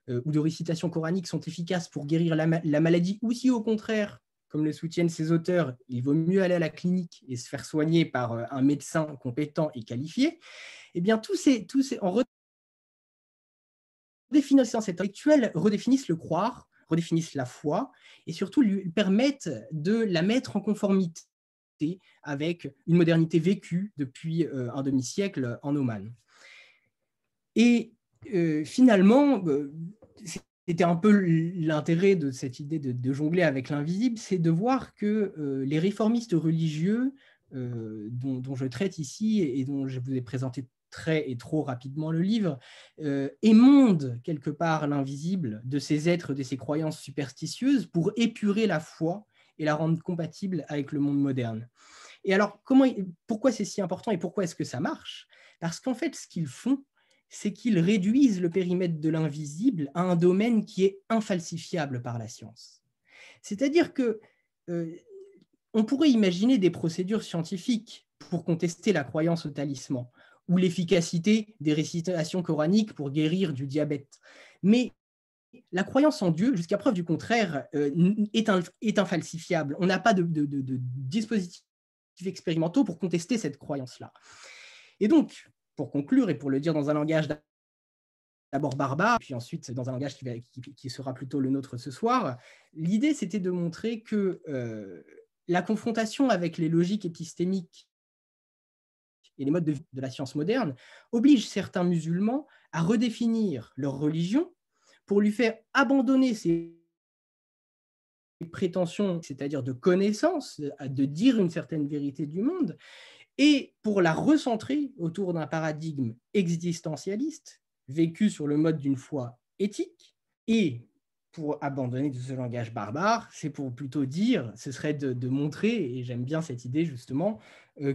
ou de récitations coraniques sont efficaces pour guérir la maladie, ou si au contraire, comme le soutiennent ces auteurs, il vaut mieux aller à la clinique et se faire soigner par un médecin compétent et qualifié, eh bien en redéfinissant cet rituel, redéfinissent le croire, redéfinissent la foi, et surtout lui permettent de la mettre en conformité avec une modernité vécue depuis un demi-siècle en Oman. Et finalement, c'était un peu l'intérêt de cette idée de jongler avec l'invisible, c'est de voir que les réformistes religieux dont je traite ici et dont je vous ai présenté très et trop rapidement le livre, émonde quelque part l'invisible de ces êtres, de ces croyances superstitieuses pour épurer la foi et la rendre compatible avec le monde moderne. Et alors, pourquoi c'est si important et pourquoi est-ce que ça marche? Parce qu'en fait, ce qu'ils font, c'est qu'ils réduisent le périmètre de l'invisible à un domaine qui est infalsifiable par la science. C'est-à-dire que on pourrait imaginer des procédures scientifiques pour contester la croyance au talisman ou l'efficacité des récitations coraniques pour guérir du diabète. Mais la croyance en Dieu, jusqu'à preuve du contraire, est infalsifiable. On n'a pas de dispositifs expérimentaux pour contester cette croyance-là. Et donc, pour conclure et pour le dire dans un langage d'abord barbare, puis ensuite dans un langage qui sera plutôt le nôtre ce soir, l'idée c'était de montrer que la confrontation avec les logiques épistémiques et les modes de vie de la science moderne oblige certains musulmans à redéfinir leur religion pour lui faire abandonner ses prétentions, c'est-à-dire de connaissance, de dire une certaine vérité du monde, et pour la recentrer autour d'un paradigme existentialiste vécu sur le mode d'une foi éthique. Et pour abandonner de ce langage barbare, c'est pour plutôt dire, ce serait de montrer, et j'aime bien cette idée justement,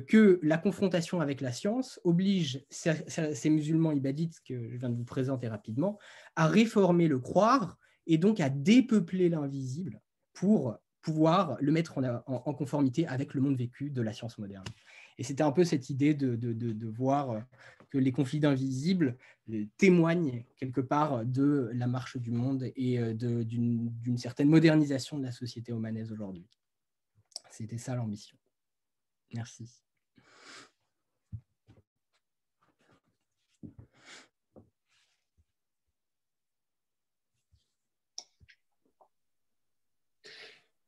que la confrontation avec la science oblige ces musulmans ibadites que je viens de vous présenter rapidement à réformer le croire et donc à dépeupler l'invisible pour pouvoir le mettre en conformité avec le monde vécu de la science moderne. Et c'était un peu cette idée de voir que les conflits d'invisibles témoignent quelque part de la marche du monde et d'une certaine modernisation de la société omanaise aujourd'hui. C'était ça l'ambition. Merci.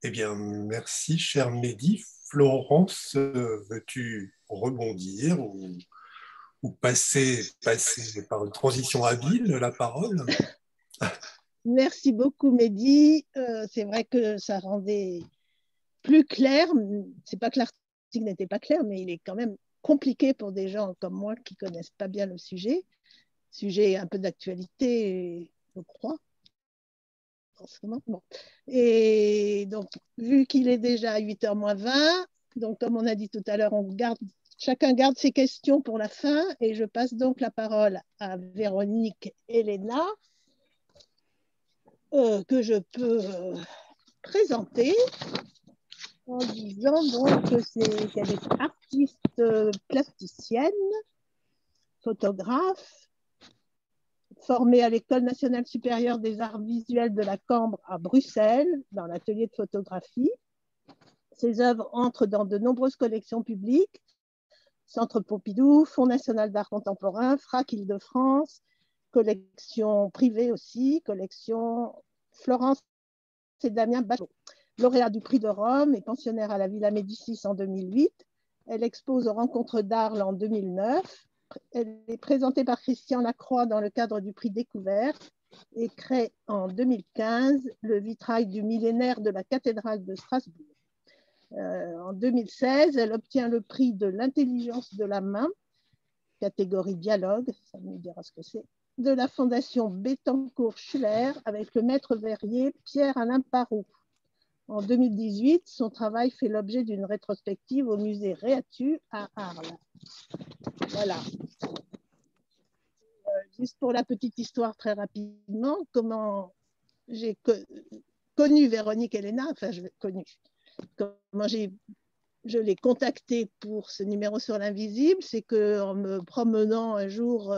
Eh bien, merci, cher Mehdi. Florence, veux-tu rebondir ou passer par une transition habile la parole? Merci beaucoup, Mehdi. C'est vrai que ça rendait plus clair. C'est pas que l'article n'était pas clair, mais il est quand même compliqué pour des gens comme moi qui connaissent pas bien le sujet. Sujet un peu d'actualité, je crois. En ce moment. Bon. Et donc, vu qu'il est déjà 8h moins 20, Donc, comme on a dit tout à l'heure, chacun garde ses questions pour la fin et je passe donc la parole à Véronique Elena, que je peux présenter en disant donc qu'elle est artiste plasticienne, photographe, formée à l'École nationale supérieure des arts visuels de la Cambre à Bruxelles, dans l'atelier de photographie. Ses œuvres entrent dans de nombreuses collections publiques, Centre Pompidou, Fonds national d'art contemporain, FRAC Île-de-France, collection privée aussi, collection Florence et Damien Bachelot. Lauréat du prix de Rome et pensionnaire à la Villa Médicis en 2008. Elle expose aux Rencontres d'Arles en 2009. Elle est présentée par Christian Lacroix dans le cadre du prix Découverte et crée en 2015 le vitrail du millénaire de la cathédrale de Strasbourg. En 2016, elle obtient le prix de l'intelligence de la main, catégorie dialogue, ça me dira ce que c'est, de la Fondation Bettencourt-Schuller avec le maître verrier Pierre-Alain Parot. En 2018, son travail fait l'objet d'une rétrospective au musée Réatu à Arles. Voilà. Juste pour la petite histoire très rapidement, comment j'ai connu Véronique Elena, enfin je l'ai connue, comment je l'ai contactée pour ce numéro sur l'invisible, c'est qu'en me promenant un jour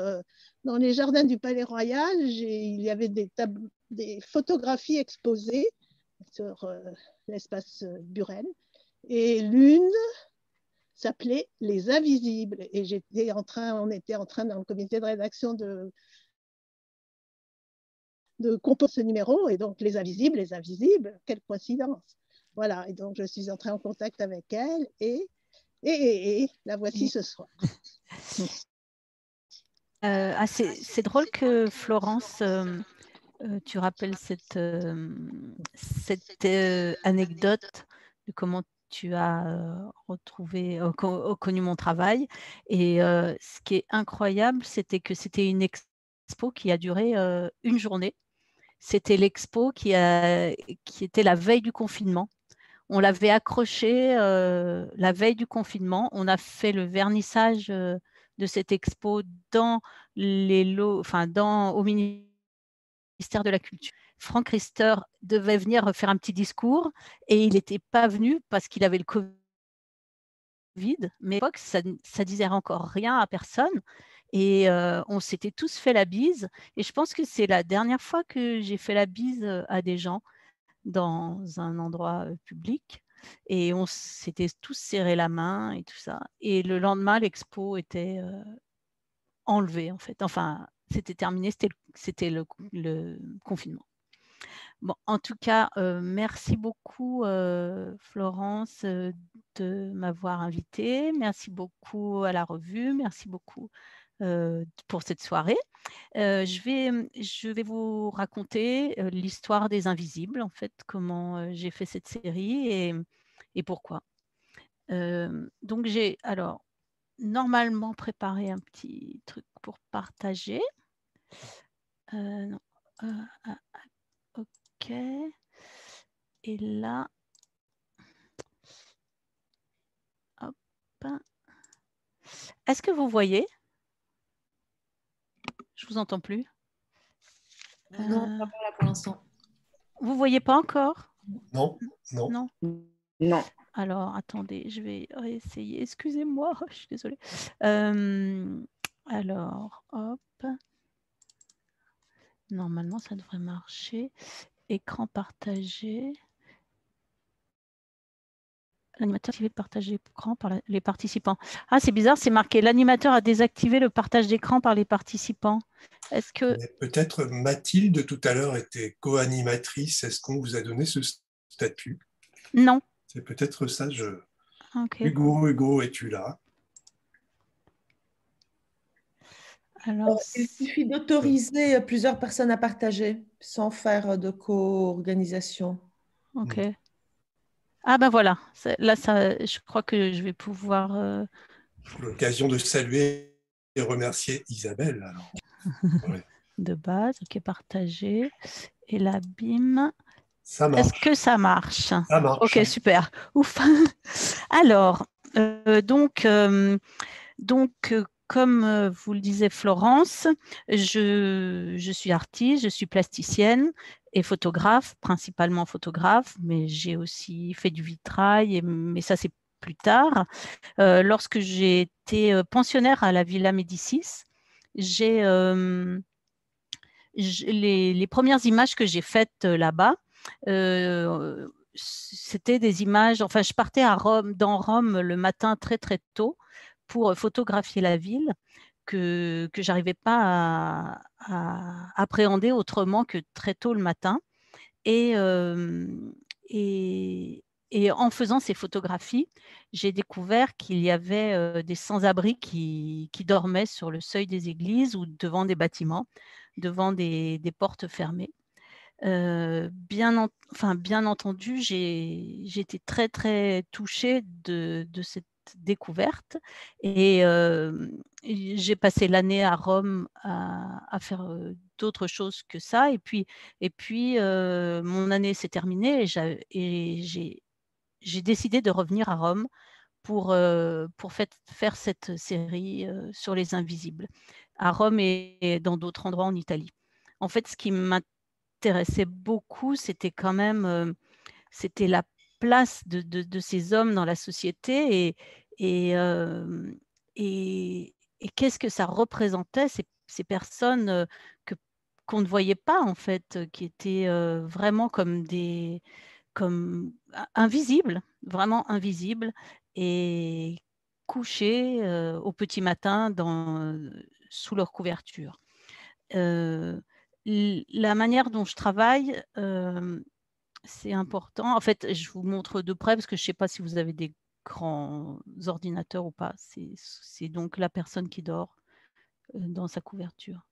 dans les jardins du Palais Royal, il y avait des photographies exposées sur l'espace Buren. Et l'une s'appelait Les Invisibles. Et on était en train dans le comité de rédaction de composer ce numéro. Et donc, Les Invisibles, quelle coïncidence. Voilà, et donc je suis entrée en contact avec elle et la voici ce soir. C'est drôle que Florence, tu rappelles cette anecdote de comment tu as connu mon travail. Et ce qui est incroyable, c'était que c'était une expo qui a duré une journée. C'était l'expo qui était la veille du confinement. On l'avait accroché la veille du confinement. On a fait le vernissage de cette expo au ministère de la Culture. Franck Riester devait venir faire un petit discours et il n'était pas venu parce qu'il avait le Covid. Mais à l'époque, ça ne disait encore rien à personne. Et on s'était tous fait la bise. Et je pense que c'est la dernière fois que j'ai fait la bise à des gens dans un endroit public. Et on s'était tous serré la main et tout ça. Et le lendemain, l'expo était enlevée, en fait. Enfin, c'était terminé, c'était le confinement. Bon, en tout cas, merci beaucoup, Florence, de m'avoir invitée. Merci beaucoup à la revue. Merci beaucoup pour cette soirée. Je vais vous raconter l'histoire des Invisibles, en fait, comment j'ai fait cette série et pourquoi. Donc, j'ai alors normalement préparé un petit truc pour partager. Non. OK. Et là, hop. Est-ce que vous voyez? Je vous entends plus. Non, pas là pour l'instant. Vous voyez pas encore? Non. Non. Alors, attendez, je vais réessayer. Excusez-moi, je suis désolée. Alors, hop. Normalement, ça devrait marcher. Écran partagé. L'animateur a activé le partage d'écran par les participants. Ah, c'est bizarre, c'est marqué. L'animateur a désactivé le partage d'écran par les participants. Est-ce que... Peut-être Mathilde, tout à l'heure, était co-animatrice. Est-ce qu'on vous a donné ce statut? Non. C'est peut-être ça. Okay. Hugo, es-tu là? Alors, il suffit d'autoriser plusieurs personnes à partager sans faire de co-organisation. OK. Ah ben voilà, là, je crois que je vais pouvoir... L'occasion de saluer et remercier Isabelle. Alors. Ouais. De base, OK, partager. Et la BIM, Ça Est-ce marche. que ça marche? Ça marche. Ok, super. Ouf. Alors, comme vous le disait Florence, je suis artiste, je suis plasticienne et photographe, principalement photographe, mais j'ai aussi fait du vitrail, mais ça c'est plus tard. Lorsque j'ai été pensionnaire à la Villa Médicis, les premières images que j'ai faites là-bas, c'était des images, enfin je partais dans Rome le matin très très tôt pour photographier la ville que je n'arrivais pas à appréhender autrement que très tôt le matin. Et, et, et en faisant ces photographies, j'ai découvert qu'il y avait des sans-abri qui dormaient sur le seuil des églises ou devant des bâtiments, devant des portes fermées. Bien entendu, j'ai été très, très touchée de cette découverte et j'ai passé l'année à Rome à faire d'autres choses que ça. Et puis mon année s'est terminée et j'ai décidé de revenir à Rome pour faire cette série sur les invisibles, à Rome et dans d'autres endroits en Italie. En fait, ce qui m'intéressait beaucoup, c'était quand même c'était la place de ces hommes dans la société et, euh, et qu'est-ce que ça représentait, ces personnes qu'on ne voyait pas, en fait, qui étaient vraiment comme invisibles, vraiment invisibles, et couchés au petit matin sous leur couverture. La manière dont je travaille, c'est important. En fait, je vous montre de près parce que je ne sais pas si vous avez des grands ordinateurs ou pas. C'est donc la personne qui dort dans sa couverture.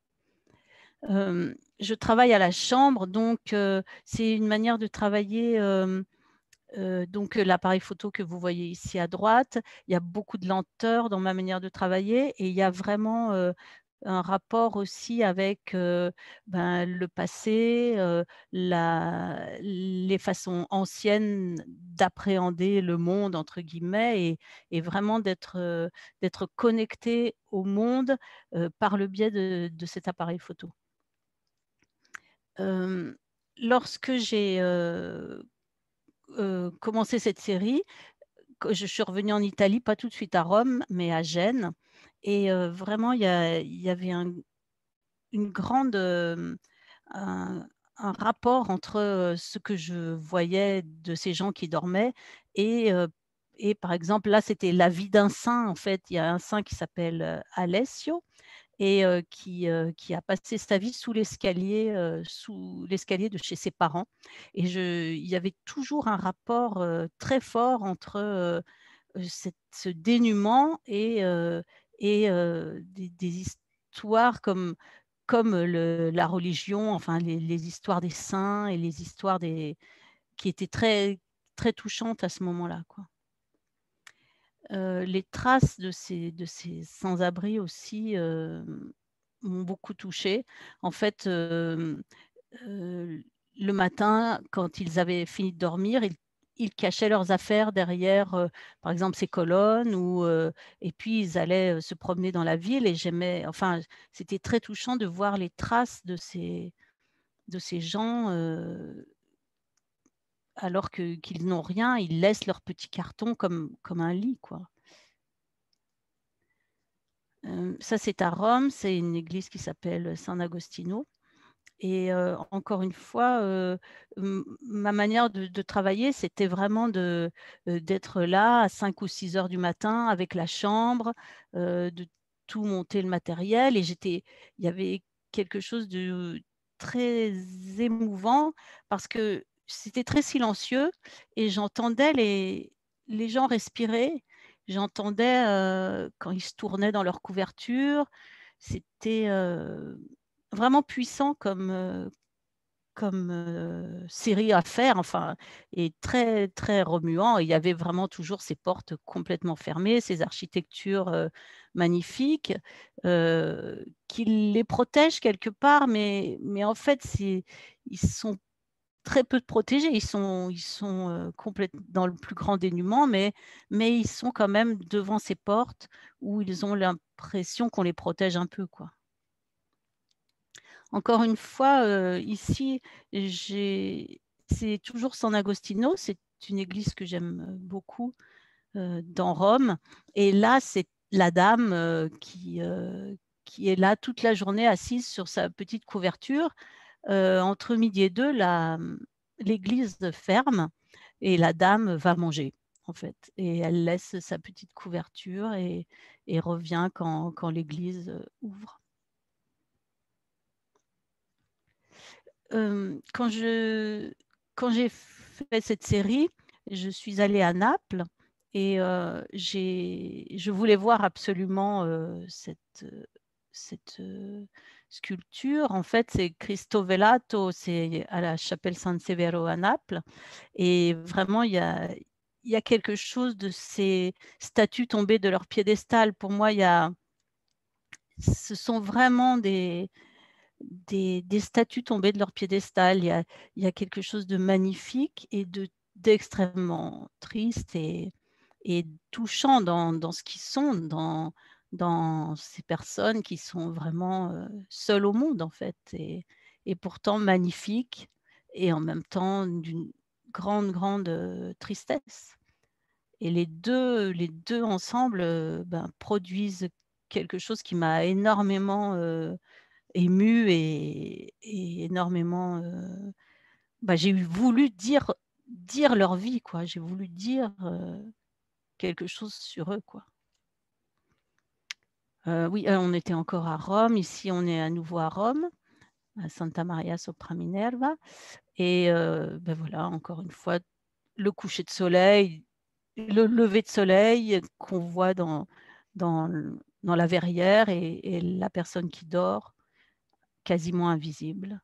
Je travaille à la chambre, donc c'est une manière de travailler. Donc l'appareil photo que vous voyez ici à droite, il y a beaucoup de lenteur dans ma manière de travailler et il y a vraiment un rapport aussi avec le passé, les façons anciennes d'appréhender le monde, entre guillemets, et vraiment d'être connecté au monde par le biais de cet appareil photo. Lorsque j'ai commencé cette série, je suis revenue en Italie, pas tout de suite à Rome, mais à Gênes. Et vraiment, il y avait une grande, un, un rapport entre ce que je voyais de ces gens qui dormaient et, et par exemple, là, c'était la vie d'un saint. En fait, il y a un saint qui s'appelle Alessio et qui a passé sa vie sous l'escalier de chez ses parents. Et il y avait toujours un rapport très fort entre ce dénuement et des histoires comme la religion, enfin les histoires des saints et les histoires qui étaient très, très touchantes à ce moment-là, quoi. Les traces de ces sans-abri aussi m'ont beaucoup touchée. En fait, le matin, quand ils avaient fini de dormir, ils cachaient leurs affaires derrière, par exemple, ces colonnes, et puis ils allaient se promener dans la ville. Et enfin, c'était très touchant de voir les traces de ces gens. Alors qu'ils n'ont rien, ils laissent leur petit carton comme un lit, quoi. Ça, c'est à Rome, c'est une église qui s'appelle San Agostino. Et encore une fois, ma manière de travailler, c'était vraiment d'être là à 5 ou 6 heures du matin avec la chambre, de tout monter le matériel. Et il y avait quelque chose de très émouvant parce que c'était très silencieux et j'entendais les gens respirer. J'entendais quand ils se tournaient dans leur couverture. C'était vraiment puissant comme série à faire, enfin, et très, très remuant. Il y avait vraiment toujours ces portes complètement fermées, ces architectures magnifiques qui les protègent quelque part, mais en fait, ils sont très peu protégés. Ils sont complètement dans le plus grand dénuement, mais ils sont quand même devant ces portes où ils ont l'impression qu'on les protège un peu, quoi. Encore une fois, ici, c'est toujours San Agostino. C'est une église que j'aime beaucoup dans Rome. Et là, c'est la dame qui est là toute la journée assise sur sa petite couverture. Entre midi et deux, l'église ferme et la dame va manger, en fait. Et elle laisse sa petite couverture et revient quand l'église ouvre. Quand j'ai fait cette série, je suis allée à Naples et je voulais voir absolument cette sculpture. En fait, c'est Cristo Velato, c'est à la chapelle San Severo à Naples. Et vraiment, il y a quelque chose de ces statues tombées de leur piédestal. Pour moi, ce sont vraiment des statues tombées de leur piédestal. Il y a quelque chose de magnifique et d'extrêmement triste et touchant dans ce qu'ils sont, dans ces personnes qui sont vraiment seules au monde, en fait, et pourtant magnifiques et en même temps d'une grande, grande tristesse. Et les deux ensemble produisent quelque chose qui m'a énormément émue et énormément. J'ai voulu dire leur vie, quoi. J'ai voulu dire quelque chose sur eux, quoi. Oui, on était encore à Rome. Ici, on est à nouveau à Rome, à Santa Maria sopra Minerva. Et voilà, encore une fois, le coucher de soleil, le lever de soleil qu'on voit dans la verrière et la personne qui dort, quasiment invisible.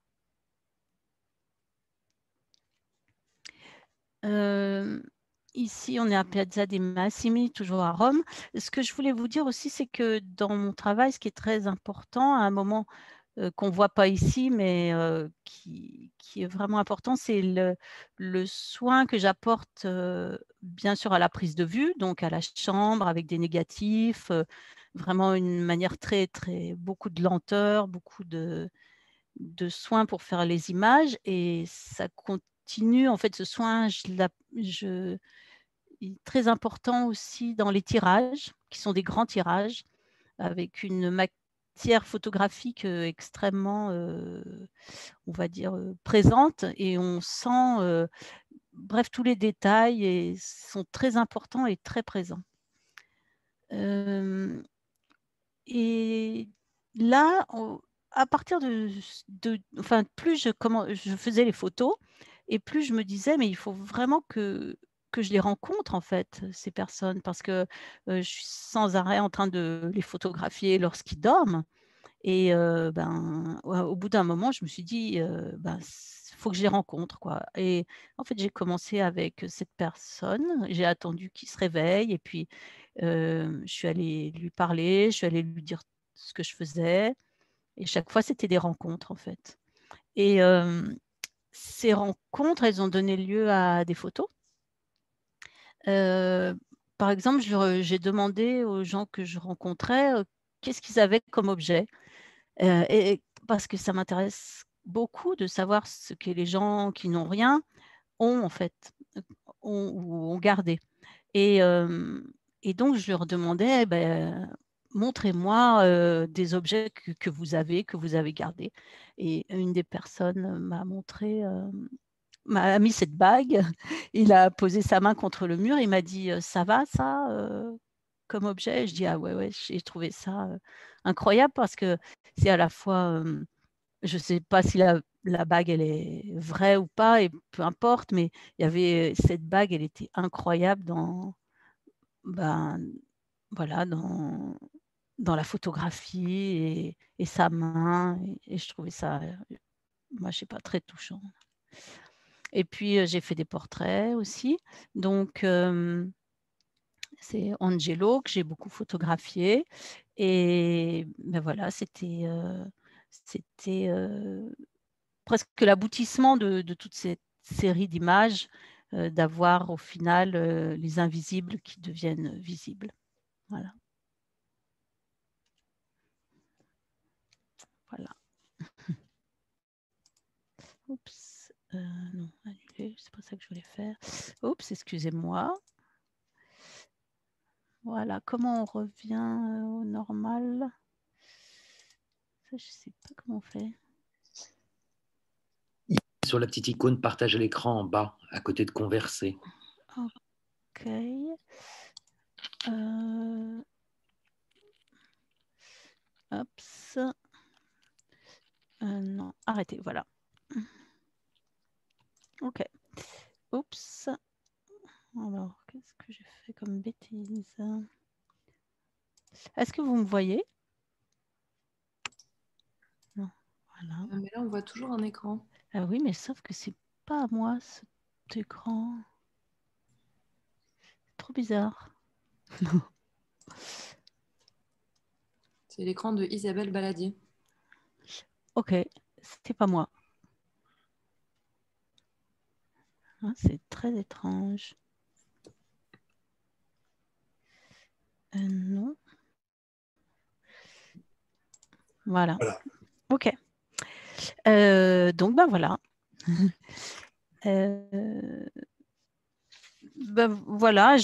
Ici, on est à Piazza dei Massimi, toujours à Rome. Ce que je voulais vous dire aussi, c'est que dans mon travail, ce qui est très important, à un moment qu'on ne voit pas ici, mais qui est vraiment important, c'est le soin que j'apporte, bien sûr, à la prise de vue, donc à la chambre, avec des négatifs, vraiment une manière beaucoup de lenteur, beaucoup de soins pour faire les images. Et ça continue, en fait, ce soin, il est très important aussi dans les tirages, qui sont des grands tirages, avec une matière photographique extrêmement, on va dire, présente, et on sent, bref, tous les détails sont très importants et très présents. Et là, à partir enfin, plus je faisais les photos, et plus je me disais, mais il faut vraiment que je les rencontre, en fait, ces personnes, parce que je suis sans arrêt en train de les photographier lorsqu'ils dorment. Et au bout d'un moment, je me suis dit, faut que je les rencontre, quoi. Et en fait, j'ai commencé avec cette personne, j'ai attendu qu'il se réveille, et puis je suis allée lui parler, je suis allée lui dire ce que je faisais, et chaque fois, c'était des rencontres, en fait. Et ces rencontres, elles ont donné lieu à des photos. Par exemple, j'ai demandé aux gens que je rencontrais qu'est-ce qu'ils avaient comme objet. Et parce que ça m'intéresse beaucoup de savoir ce que les gens qui n'ont rien ont, en fait, ont gardé. Et donc, je leur demandais, montrez-moi des objets que vous avez gardés. Et une des personnes m'a mis cette bague. Il a posé sa main contre le mur. Il m'a dit, ça va, ça, comme objet? Je dis, ah ouais, j'ai trouvé ça incroyable, parce que c'est à la fois, je ne sais pas si la bague, elle est vraie ou pas, et peu importe, mais il y avait cette bague, elle était incroyable voilà, dans la photographie et sa main, et je trouvais ça, moi, je sais pas, très touchant. Et puis, j'ai fait des portraits aussi. Donc, c'est Angelo que j'ai beaucoup photographié. Et voilà, c'était presque l'aboutissement de toute série d'images, d'avoir au final les invisibles qui deviennent visibles. Voilà. Voilà. Oups, non, annuler, c'est pas ça que je voulais faire. Oups, excusez-moi. Voilà, comment on revient au normal? Ça, je sais pas comment on fait. Sur la petite icône partage l'écran en bas, à côté de converser. Ok. Oups. Non, arrêtez, voilà. Ok. Oups. Alors, qu'est-ce que j'ai fait comme bêtise? Est-ce que vous me voyez? Non, voilà. Mais là, on voit toujours un écran. Ah oui, mais sauf que c'est pas à moi, cet écran. Trop bizarre. C'est l'écran de Isabelle Baladier. Ok, c'était pas moi. Ah, c'est très étrange. Non. Voilà. Ok. Donc, ben voilà. Ben voilà,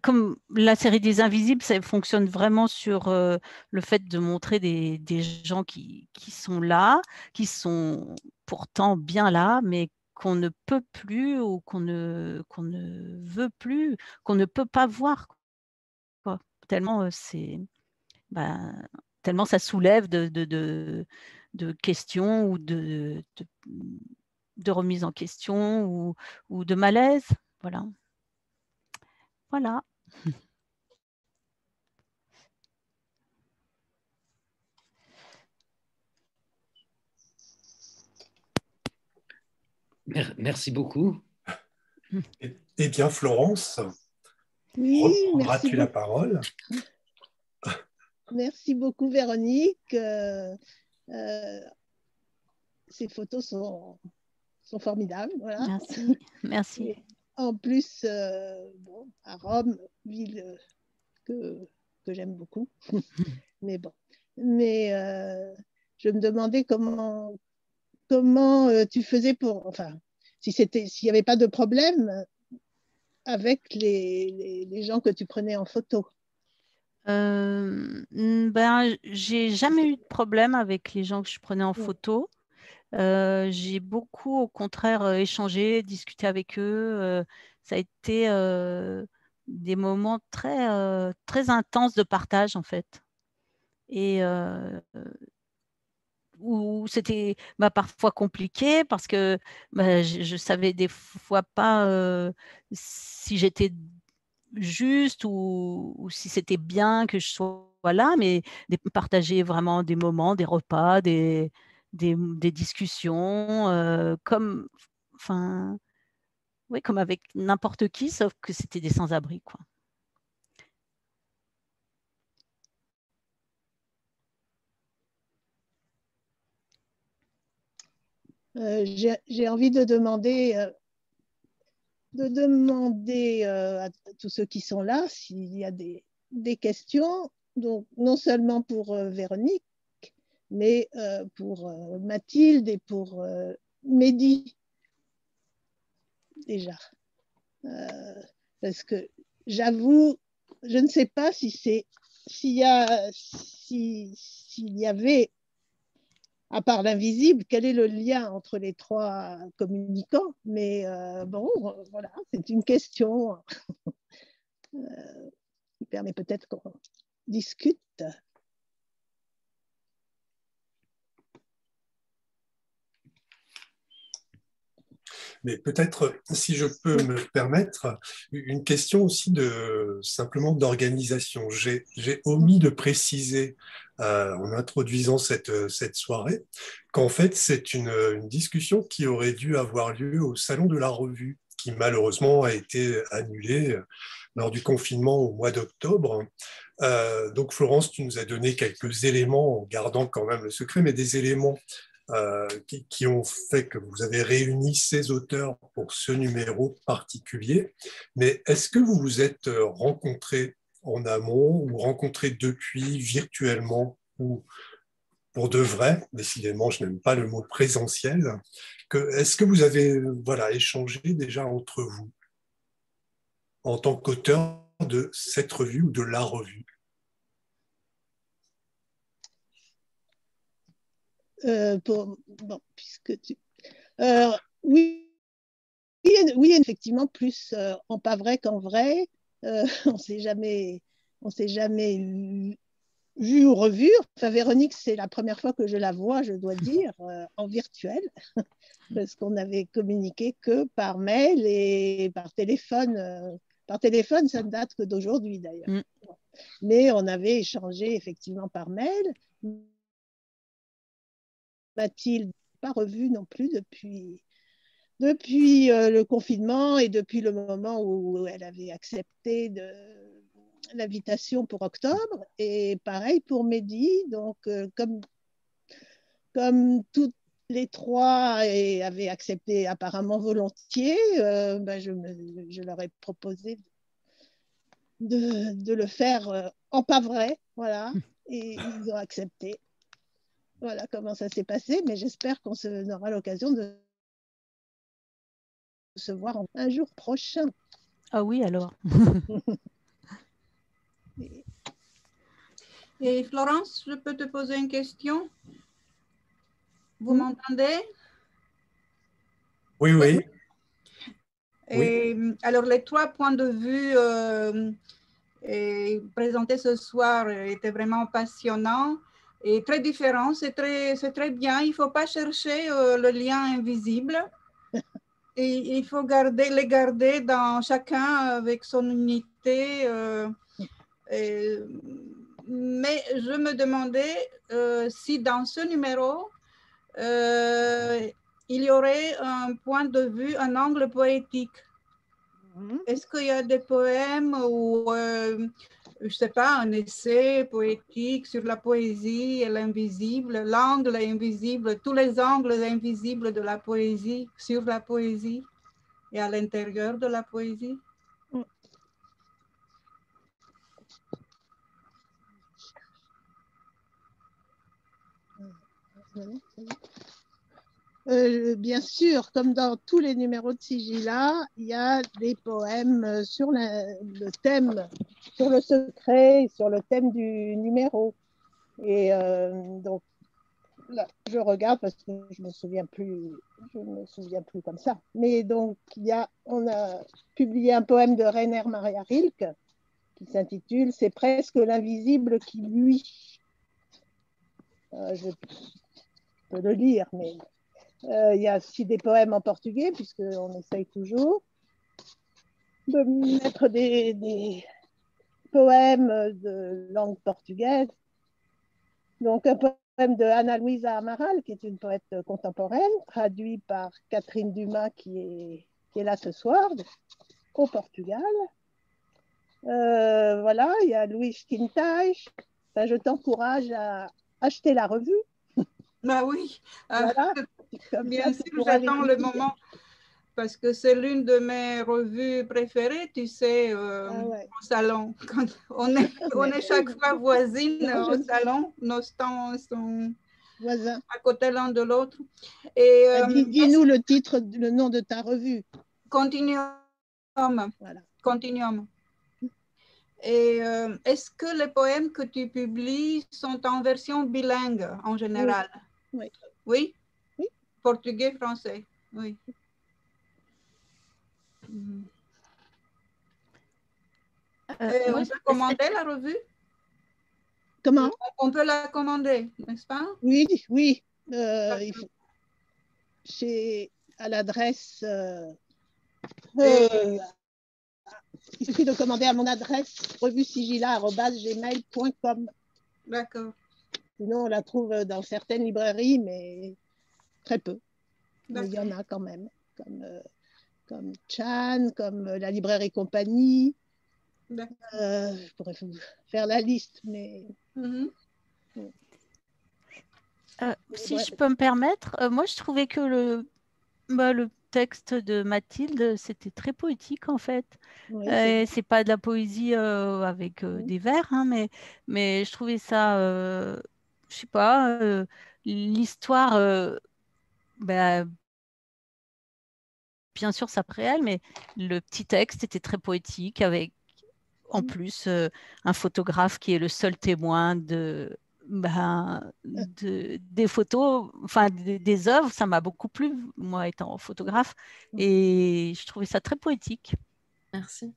comme la série des Invisibles, ça fonctionne vraiment sur le fait de montrer des gens qui sont là, qui sont pourtant bien là, mais qu'on ne peut plus ou qu'on ne veut plus, qu'on ne peut pas voir, quoi. Tellement tellement ça soulève de questions ou de remise en question ou de malaise. Voilà. Voilà. Merci beaucoup. Eh bien, Florence, Oui, reprendras-tu la parole? Merci beaucoup, Véronique. Ces photos sont formidables. Voilà. Merci. Merci. Et en plus, bon, à Rome, ville que j'aime beaucoup. Mais bon. Mais je me demandais comment tu faisais pour... Enfin, s'il n'y avait pas de problème avec les gens que tu prenais en photo. J'ai jamais eu de problème avec les gens que je prenais en photo. J'ai beaucoup, au contraire, échangé, discuté avec eux. Ça a été des moments très, très intenses de partage, en fait. Et où c'était parfois compliqué parce que je savais des fois pas si j'étais juste ou si c'était bien que je sois là, mais partager vraiment des moments, des repas, des discussions, comme, enfin, oui, comme avec n'importe qui, sauf que c'était des sans-abri, quoi. J'ai envie de demander à tous ceux qui sont là s'il y a des questions, donc non seulement pour Véronique, mais pour Mathilde et pour Mehdi, déjà. Parce que j'avoue, je ne sais pas s'il y avait, à part l'invisible, quel est le lien entre les trois communicants, mais bon, voilà, c'est une question qui permet peut-être qu'on discute. Mais peut-être, si je peux me permettre, une question aussi simplement d'organisation. J'ai omis de préciser en introduisant cette soirée qu'en fait, c'est une discussion qui aurait dû avoir lieu au Salon de la Revue, qui malheureusement a été annulée lors du confinement au mois d'octobre. Donc Florence, tu nous as donné quelques éléments, en gardant quand même le secret, mais des éléments qui ont fait que vous avez réuni ces auteurs pour ce numéro particulier. Mais est-ce que vous vous êtes rencontrés en amont ou rencontrés depuis virtuellement ou pour de vrai? Décidément, je n'aime pas le mot présentiel. Est-ce que vous avez échangé déjà entre vous en tant qu'auteur de cette revue ou de la revue? Oui, effectivement, plus en pas vrai qu'en vrai. On s'est jamais vu ou revu. Enfin, Véronique, c'est la première fois que je la vois, je dois dire, en virtuel, parce qu'on avait communiqué que par mail et par téléphone. Par téléphone, ça ne date que d'aujourd'hui, d'ailleurs. Mais on avait échangé effectivement par mail. Mathilde n'a pas revu non plus depuis le confinement et depuis le moment où elle avait accepté l'invitation pour octobre. Et pareil pour Mehdi. Donc, comme toutes les trois avaient accepté apparemment volontiers, je leur ai proposé de le faire en pas vrai. Voilà. Et ils ont accepté. Voilà comment ça s'est passé, mais j'espère qu'on aura l'occasion de se voir un jour prochain. Ah oui, alors. Et Florence, je peux te poser une question? Vous m'entendez? Oui, oui. Et, alors, les 3 points de vue présentés ce soir étaient vraiment passionnants et très différents. C'est très bien. Il ne faut pas chercher le lien invisible. Et il faut les garder dans chacun avec son unité. Mais je me demandais si dans ce numéro, il y aurait un point de vue, un angle poétique. Est-ce qu'il y a des poèmes ou, je ne sais pas, un essai poétique sur la poésie et l'invisible, l'angle invisible, tous les angles invisibles de la poésie, sur la poésie et à l'intérieur de la poésie? Bien sûr, comme dans tous les numéros de Sigilla, il y a des poèmes sur le thème, sur le secret, sur le thème du numéro. Et donc, là, je regarde parce que je me souviens plus comme ça. Mais donc, on a publié un poème de Rainer Maria Rilke qui s'intitule « C'est presque l'invisible qui luit ». Je peux le lire, mais il y a aussi des poèmes en portugais, puisqu'on essaye toujours de mettre des poèmes de langue portugaise. Donc, un poème de Ana Luisa Amaral, qui est une poète contemporaine, traduit par Catherine Dumas, qui est là ce soir, au Portugal. Voilà, il y a Louis Quintais. Enfin, je t'encourage à acheter la revue. Bah oui, voilà. Bien sûr, j'attends le moment parce que c'est l'une de mes revues préférées, tu sais, au salon. Quand on est chaque fois voisines au salon, nos stands sont voisins à côté l'un de l'autre. Dis-nous le titre, le nom de ta revue. Continuum. Voilà. Continuum. Et est-ce que les poèmes que tu publies sont en version bilingue en général? Oui. Oui? Oui. Portugais, français, oui. On peut commander la revue? Comment? On peut la commander, n'est-ce pas? Oui, oui. À l'adresse... il suffit de commander à mon adresse revuesigilla@gmail.com. D'accord. Sinon, on la trouve dans certaines librairies, mais très peu. Mais il y en a quand même, comme Chan, comme la librairie Compagnie. Je pourrais vous faire la liste, mais... Si je peux me permettre, moi je trouvais que le texte de Mathilde, c'était très poétique en fait. Oui, C'est pas de la poésie avec des vers, hein, mais je trouvais ça, je sais pas, l'histoire, bah, bien sûr, ça réel, mais le petit texte était très poétique avec en plus un photographe qui est le seul témoin des photos, enfin des œuvres. Ça m'a beaucoup plu, moi étant photographe, et je trouvais ça très poétique. Merci.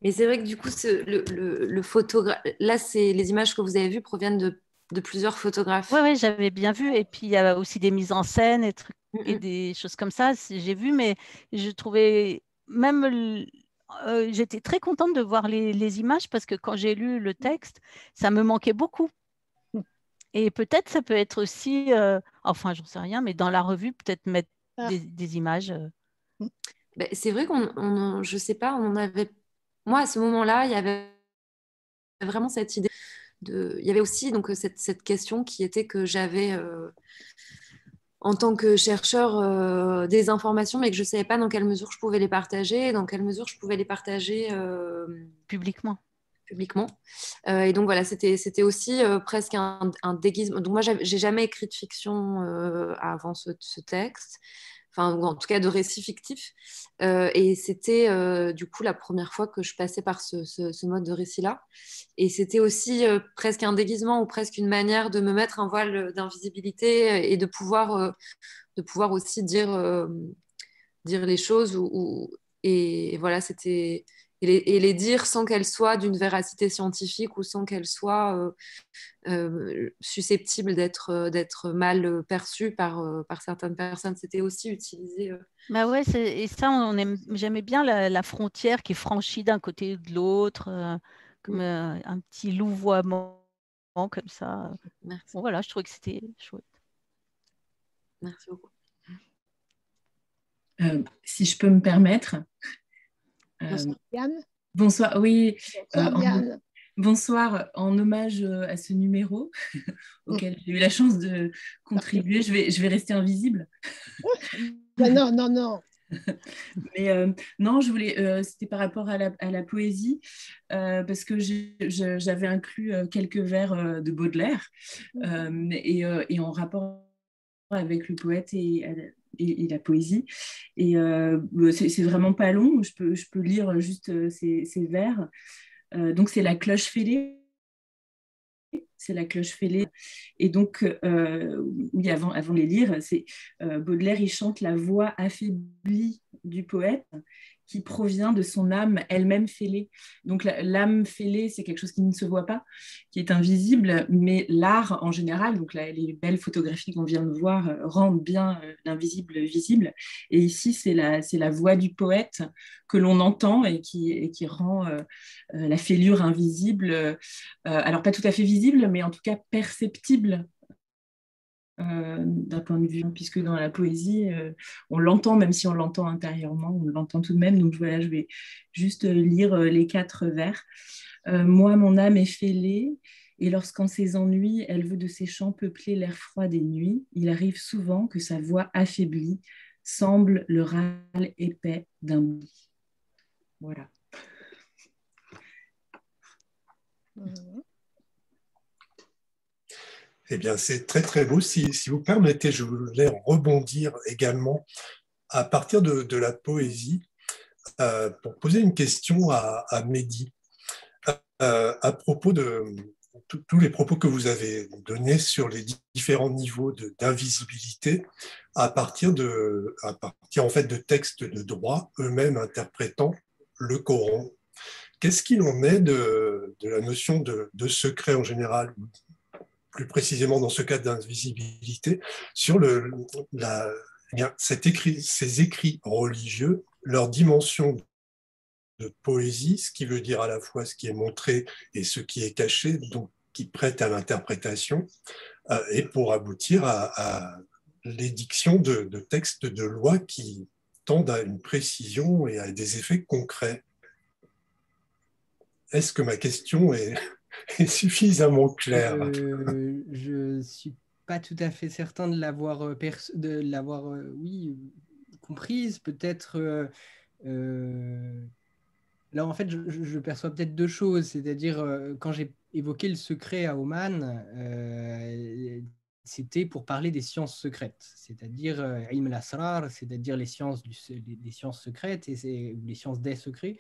Mais c'est vrai que du coup, le photographe, là, les images que vous avez vues proviennent de plusieurs photographes. Oui, j'avais bien vu. Et puis, il y a aussi des mises en scène et des choses comme ça. J'ai vu, mais je trouvais même... j'étais très contente de voir les images parce que quand j'ai lu le texte, ça me manquait beaucoup. Et peut-être ça peut être aussi, enfin, j'en sais rien, mais dans la revue, peut-être mettre des images. Ben, c'est vrai je sais pas, on en avait... Moi, à ce moment-là, il y avait vraiment cette idée il y avait aussi donc, cette question qui était que j'avais, en tant que chercheur, des informations, mais que je ne savais pas dans quelle mesure je pouvais les partager, dans quelle mesure je pouvais les partager publiquement. Et donc voilà, c'était aussi presque un déguisement. Donc moi, j'ai jamais écrit de fiction avant ce texte, enfin, ou en tout cas de récits fictifs. Et c'était du coup la première fois que je passais par ce mode de récit-là. Et c'était aussi presque un déguisement ou presque une manière de me mettre un voile d'invisibilité et de pouvoir aussi dire les choses. Et voilà, c'était... Et les dire sans qu'elles soient d'une véracité scientifique ou sans qu'elles soient susceptibles d'être mal perçues par certaines personnes. C'était aussi utilisé. Bah ouais, et ça, j'aimais bien la frontière qui est franchie d'un côté ou de l'autre, comme un petit louvoiement comme ça. Merci. Bon, voilà, je trouvais que c'était chouette. Merci beaucoup. Si je peux me permettre. Yann. Bonsoir, oui. Bonsoir, Yann. Bonsoir, en hommage à ce numéro auquel j'ai eu la chance de contribuer. Je vais rester invisible. Non. Mais non, je voulais, c'était par rapport à la poésie, parce que j'avais inclus quelques vers de Baudelaire et en rapport avec le poète et la poésie. Et c'est vraiment pas long, je peux lire juste ces vers. Donc c'est la cloche fêlée. C'est la cloche fêlée. Et donc, oui, avant les lire, Baudelaire, il chante la voix affaiblie du poète qui provient de son âme elle-même fêlée. Donc l'âme fêlée, c'est quelque chose qui ne se voit pas, qui est invisible, mais l'art en général, donc les belles photographies qu'on vient de voir rendent bien l'invisible visible. Et ici, c'est la voix du poète que l'on entend et qui rend la fêlure invisible, alors pas tout à fait visible, mais en tout cas perceptible d'un point de vue, puisque dans la poésie, on l'entend, même si on l'entend intérieurement, on l'entend tout de même. Donc voilà, je vais juste lire les 4 vers. Moi, mon âme est fêlée, et lorsqu'en ses ennuis, elle veut de ses chants peupler l'air froid des nuits, il arrive souvent que sa voix affaiblie semble le râle épais d'un lit. Voilà. Eh bien, c'est très, très beau. Si vous permettez, je voulais rebondir également à partir de la poésie pour poser une question à Mehdi à propos de tous les propos que vous avez donnés sur les différents niveaux d'invisibilité à partir en fait de textes de droit eux-mêmes interprétant le Coran. Qu'est-ce qu'il en est de la notion de secret en général, plus précisément dans ce cas d'invisibilité, sur ces écrits religieux, leur dimension de poésie, ce qui veut dire à la fois ce qui est montré et ce qui est caché, donc qui prête à l'interprétation, et pour aboutir à l'édiction de textes de loi qui tendent à une précision et à des effets concrets. Est-ce que ma question est suffisamment claire? Je suis pas tout à fait certain de l'avoir oui, comprise. Peut-être. Alors en fait, je perçois peut-être deux choses, c'est-à-dire quand j'ai évoqué le secret à Oman, c'était pour parler des sciences secrètes, c'est-à-dire ilm al-asrar, c'est-à-dire les sciences secrètes ou les sciences des secrets.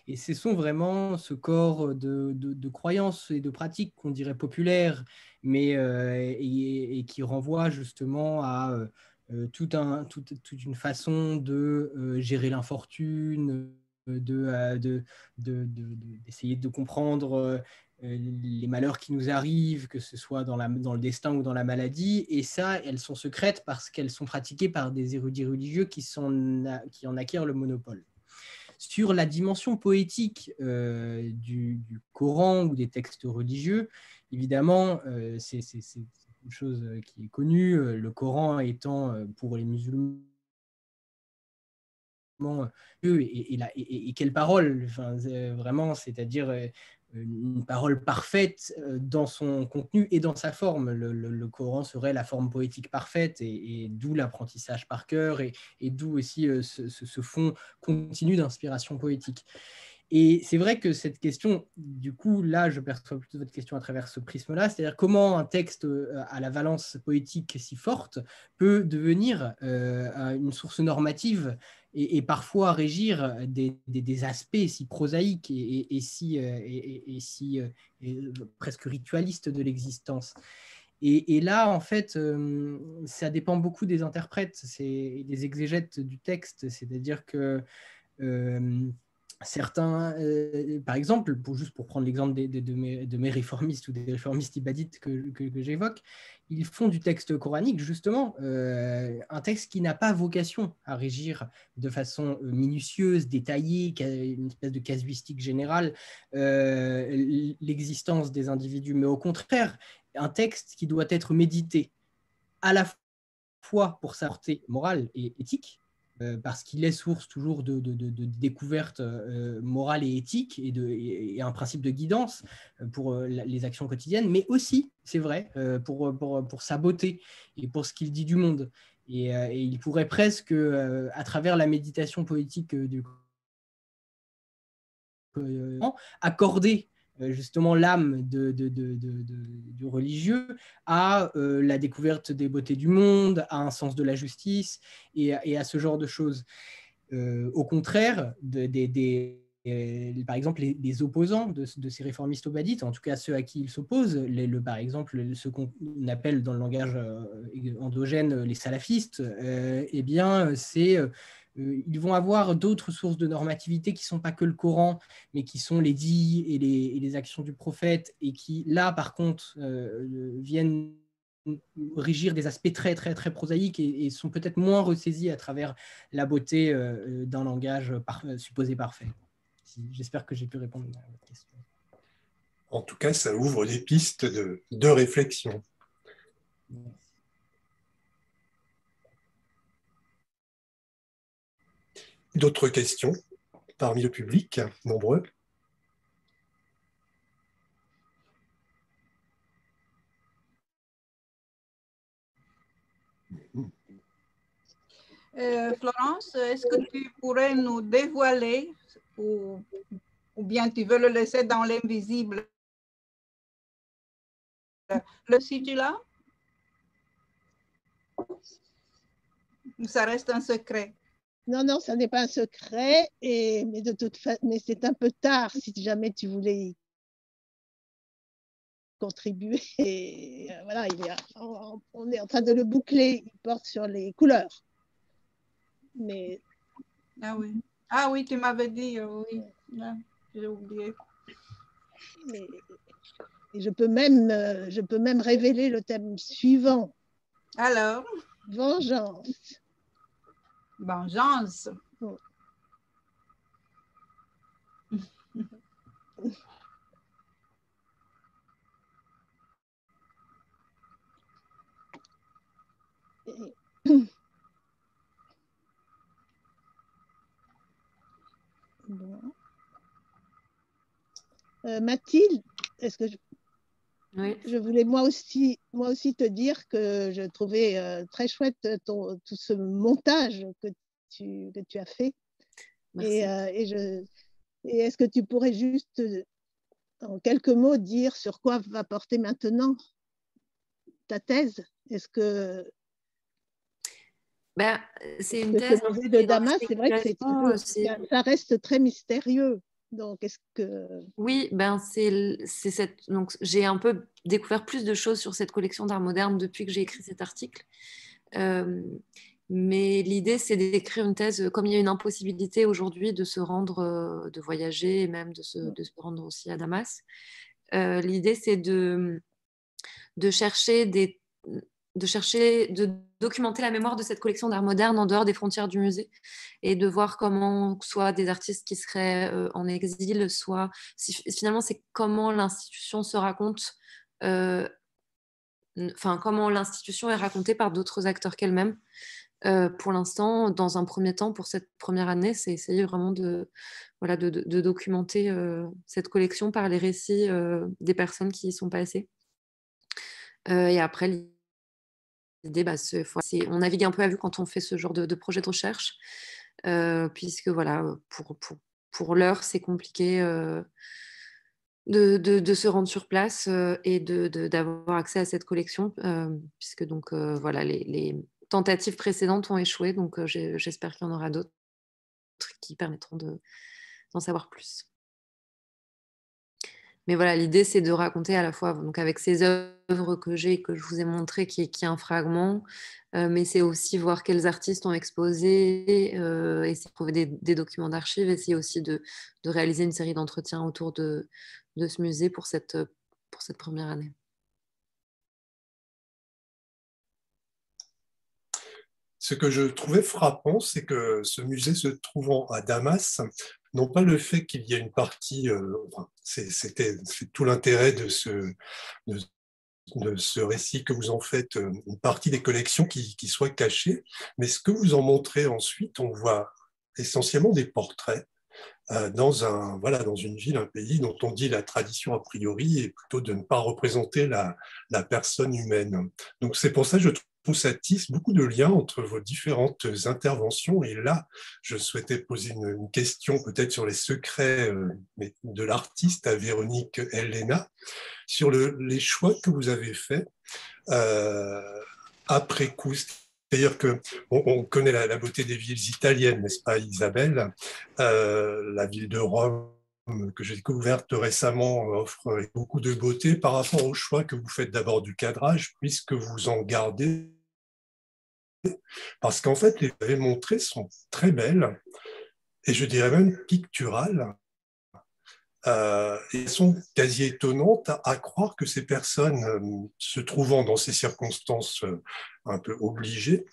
Et ce sont vraiment ce corps de croyances et de pratiques qu'on dirait populaires, mais et qui renvoie justement à toute une façon de gérer l'infortune, d'essayer de comprendre les malheurs qui nous arrivent, que ce soit dans le destin ou dans la maladie. Et ça, elles sont secrètes parce qu'elles sont pratiquées par des érudits religieux qui en acquièrent le monopole. Sur la dimension poétique du Coran ou des textes religieux, évidemment, c'est une chose qui est connue, le Coran étant pour les musulmans et quelle parole, enfin, vraiment, c'est-à-dire une parole parfaite dans son contenu et dans sa forme. Le Coran serait la forme poétique parfaite et d'où l'apprentissage par cœur et d'où aussi ce fond continu d'inspiration poétique. Et c'est vrai que cette question, du coup, là, je perçois plutôt votre question à travers ce prisme-là, c'est-à-dire comment un texte à la valence poétique si forte peut devenir une source normative et parfois régir des aspects si prosaïques et si presque ritualistes de l'existence. Et là, en fait, ça dépend beaucoup des interprètes, des exégètes du texte, c'est-à-dire que certains, par exemple, juste pour prendre l'exemple de mes réformistes ou des réformistes ibadites que j'évoque, ils font du texte coranique justement un texte qui n'a pas vocation à régir de façon minutieuse, détaillée, une espèce de casuistique générale l'existence des individus, mais au contraire, un texte qui doit être médité à la fois pour sa portée morale et éthique, parce qu'il est source toujours de découvertes morales et éthiques et un principe de guidance pour les actions quotidiennes, mais aussi, c'est vrai, pour sa beauté et pour ce qu'il dit du monde. Et il pourrait presque, à travers la méditation poétique accorder justement l'âme du religieux à la découverte des beautés du monde, à un sens de la justice et à ce genre de choses. Au contraire, par exemple, les opposants de ces réformistes obadites, en tout cas ceux à qui ils s'opposent, par exemple ceux qu'on appelle dans le langage endogène les salafistes, eh bien, ils vont avoir d'autres sources de normativité qui ne sont pas que le Coran, mais qui sont les dits et les actions du prophète, et qui, là, par contre, viennent régir des aspects très, très, très prosaïques et sont peut-être moins ressaisis à travers la beauté d'un langage supposé parfait. J'espère que j'ai pu répondre à votre question. En tout cas, ça ouvre des pistes de réflexion. D'autres questions parmi le public, nombreux? Florence, est-ce que tu pourrais nous dévoiler ou bien tu veux le laisser dans l'invisible le sigillat? Ça reste un secret? Non, non, ça n'est pas un secret, mais de toute façon, mais c'est un peu tard si jamais tu voulais y contribuer. Et voilà, on est en train de le boucler. Il porte sur les couleurs. Mais ah oui, tu m'avais dit, oui, j'ai oublié. Et je peux même révéler le thème suivant. Alors? Vengeance. Vengeance. Oh. Bon. Mathilde, est-ce que Oui. Je voulais moi aussi te dire que je trouvais très chouette tout ce montage que tu as fait. Merci. Et est-ce que tu pourrais juste, en quelques mots, dire sur quoi va porter maintenant ta thèse? Est-ce que c'est une thèse ce musée de Damas, c'est vrai que ça reste très mystérieux. Donc, est-ce que... Oui, donc j'ai un peu découvert plus de choses sur cette collection d'art moderne depuis que j'ai écrit cet article. Mais l'idée, c'est d'écrire une thèse, comme il y a une impossibilité aujourd'hui de se rendre, de voyager et même de se rendre aussi à Damas. L'idée, c'est de chercher de documenter la mémoire de cette collection d'art moderne en dehors des frontières du musée et de voir comment soit des artistes qui seraient en exil, soit finalement c'est comment l'institution se raconte, comment l'institution est racontée par d'autres acteurs qu'elle-même. Pour l'instant, dans un premier temps, pour cette première année, c'est essayer vraiment de documenter cette collection par les récits des personnes qui y sont passées. Et après, l'idée, on navigue un peu à vue quand on fait ce genre de projet de recherche, puisque pour l'heure, c'est compliqué de se rendre sur place et d'avoir accès à cette collection, puisque donc les tentatives précédentes ont échoué, donc j'espère qu'il y en aura d'autres qui permettront d'en savoir plus. Mais voilà, l'idée, c'est de raconter à la fois, donc avec ces œuvres que j'ai et que je vous ai montrées, qui est un fragment, mais c'est aussi voir quels artistes ont exposé, essayer de trouver des documents d'archives, essayer aussi de réaliser une série d'entretiens autour de ce musée pour cette première année. Ce que je trouvais frappant, c'est que ce musée se trouvant à Damas, non pas le fait qu'il y ait une partie, c'est tout l'intérêt de ce récit que vous en faites, une partie des collections qui soit cachée, mais ce que vous en montrez ensuite, on voit essentiellement des portraits dans une ville, un pays dont on dit la tradition a priori est plutôt de ne pas représenter la personne humaine. Donc c'est pour ça que je trouve ça tisse beaucoup de liens entre vos différentes interventions. Et là, je souhaitais poser une question peut-être sur les secrets de l'artiste à Véronique Elena, sur les choix que vous avez faits après coup. C'est-à-dire qu'on connaît la beauté des villes italiennes, n'est-ce pas, Isabelle? La ville de Rome, que j'ai découverte récemment, offre beaucoup de beauté par rapport au choix que vous faites d'abord du cadrage, puisque vous en gardez. Parce qu'en fait, les avez montrées sont très belles, et je dirais même picturales. Elles sont quasi étonnantes à croire que ces personnes, se trouvant dans ces circonstances un peu obligées,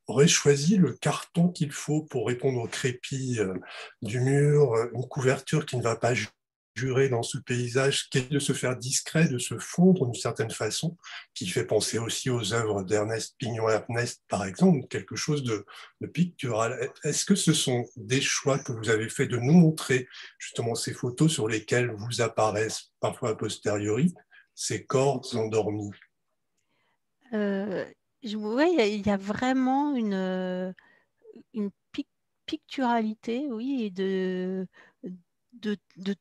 auraient choisi le carton qu'il faut pour répondre au crépi du mur, une couverture qui ne va pas jurer dans ce paysage, qui est de se faire discret, de se fondre d'une certaine façon, qui fait penser aussi aux œuvres d'Ernest Pignon-Ernest, par exemple, quelque chose de pictural. Est-ce que ce sont des choix que vous avez fait de nous montrer justement ces photos sur lesquelles vous apparaissent parfois a posteriori ces corps endormis? Il y a vraiment une picturalité, oui, et de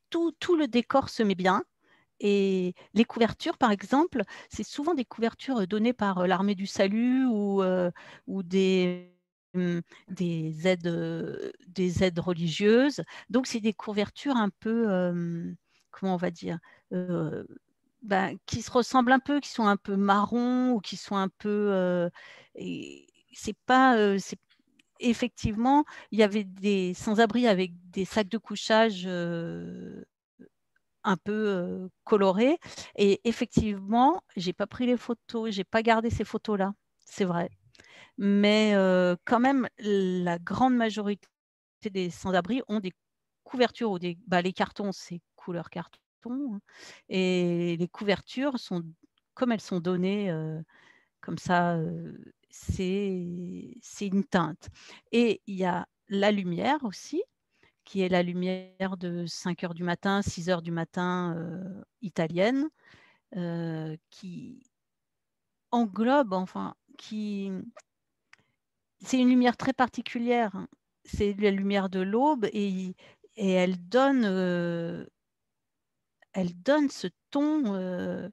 tout le décor se met bien. Et les couvertures, par exemple, c'est souvent des couvertures données par l'Armée du Salut ou des aides religieuses. Donc, c'est des couvertures un peu, comment on va dire, qui se ressemblent un peu, qui sont un peu marron ou qui sont un peu... c'est pas... effectivement, il y avait des sans-abri avec des sacs de couchage un peu colorés. Et effectivement, j'ai pas pris les photos, j'ai pas gardé ces photos-là, c'est vrai. Mais quand même, la grande majorité des sans-abri ont des couvertures ou les cartons, c'est couleur carton, hein, et les couvertures sont comme elles sont données comme ça, c'est une teinte. Et il y a la lumière aussi, qui est la lumière de 5 heures du matin, 6 heures du matin italienne. qui englobe, enfin, c'est une lumière très particulière. Hein. C'est la lumière de l'aube et elle donne ce ton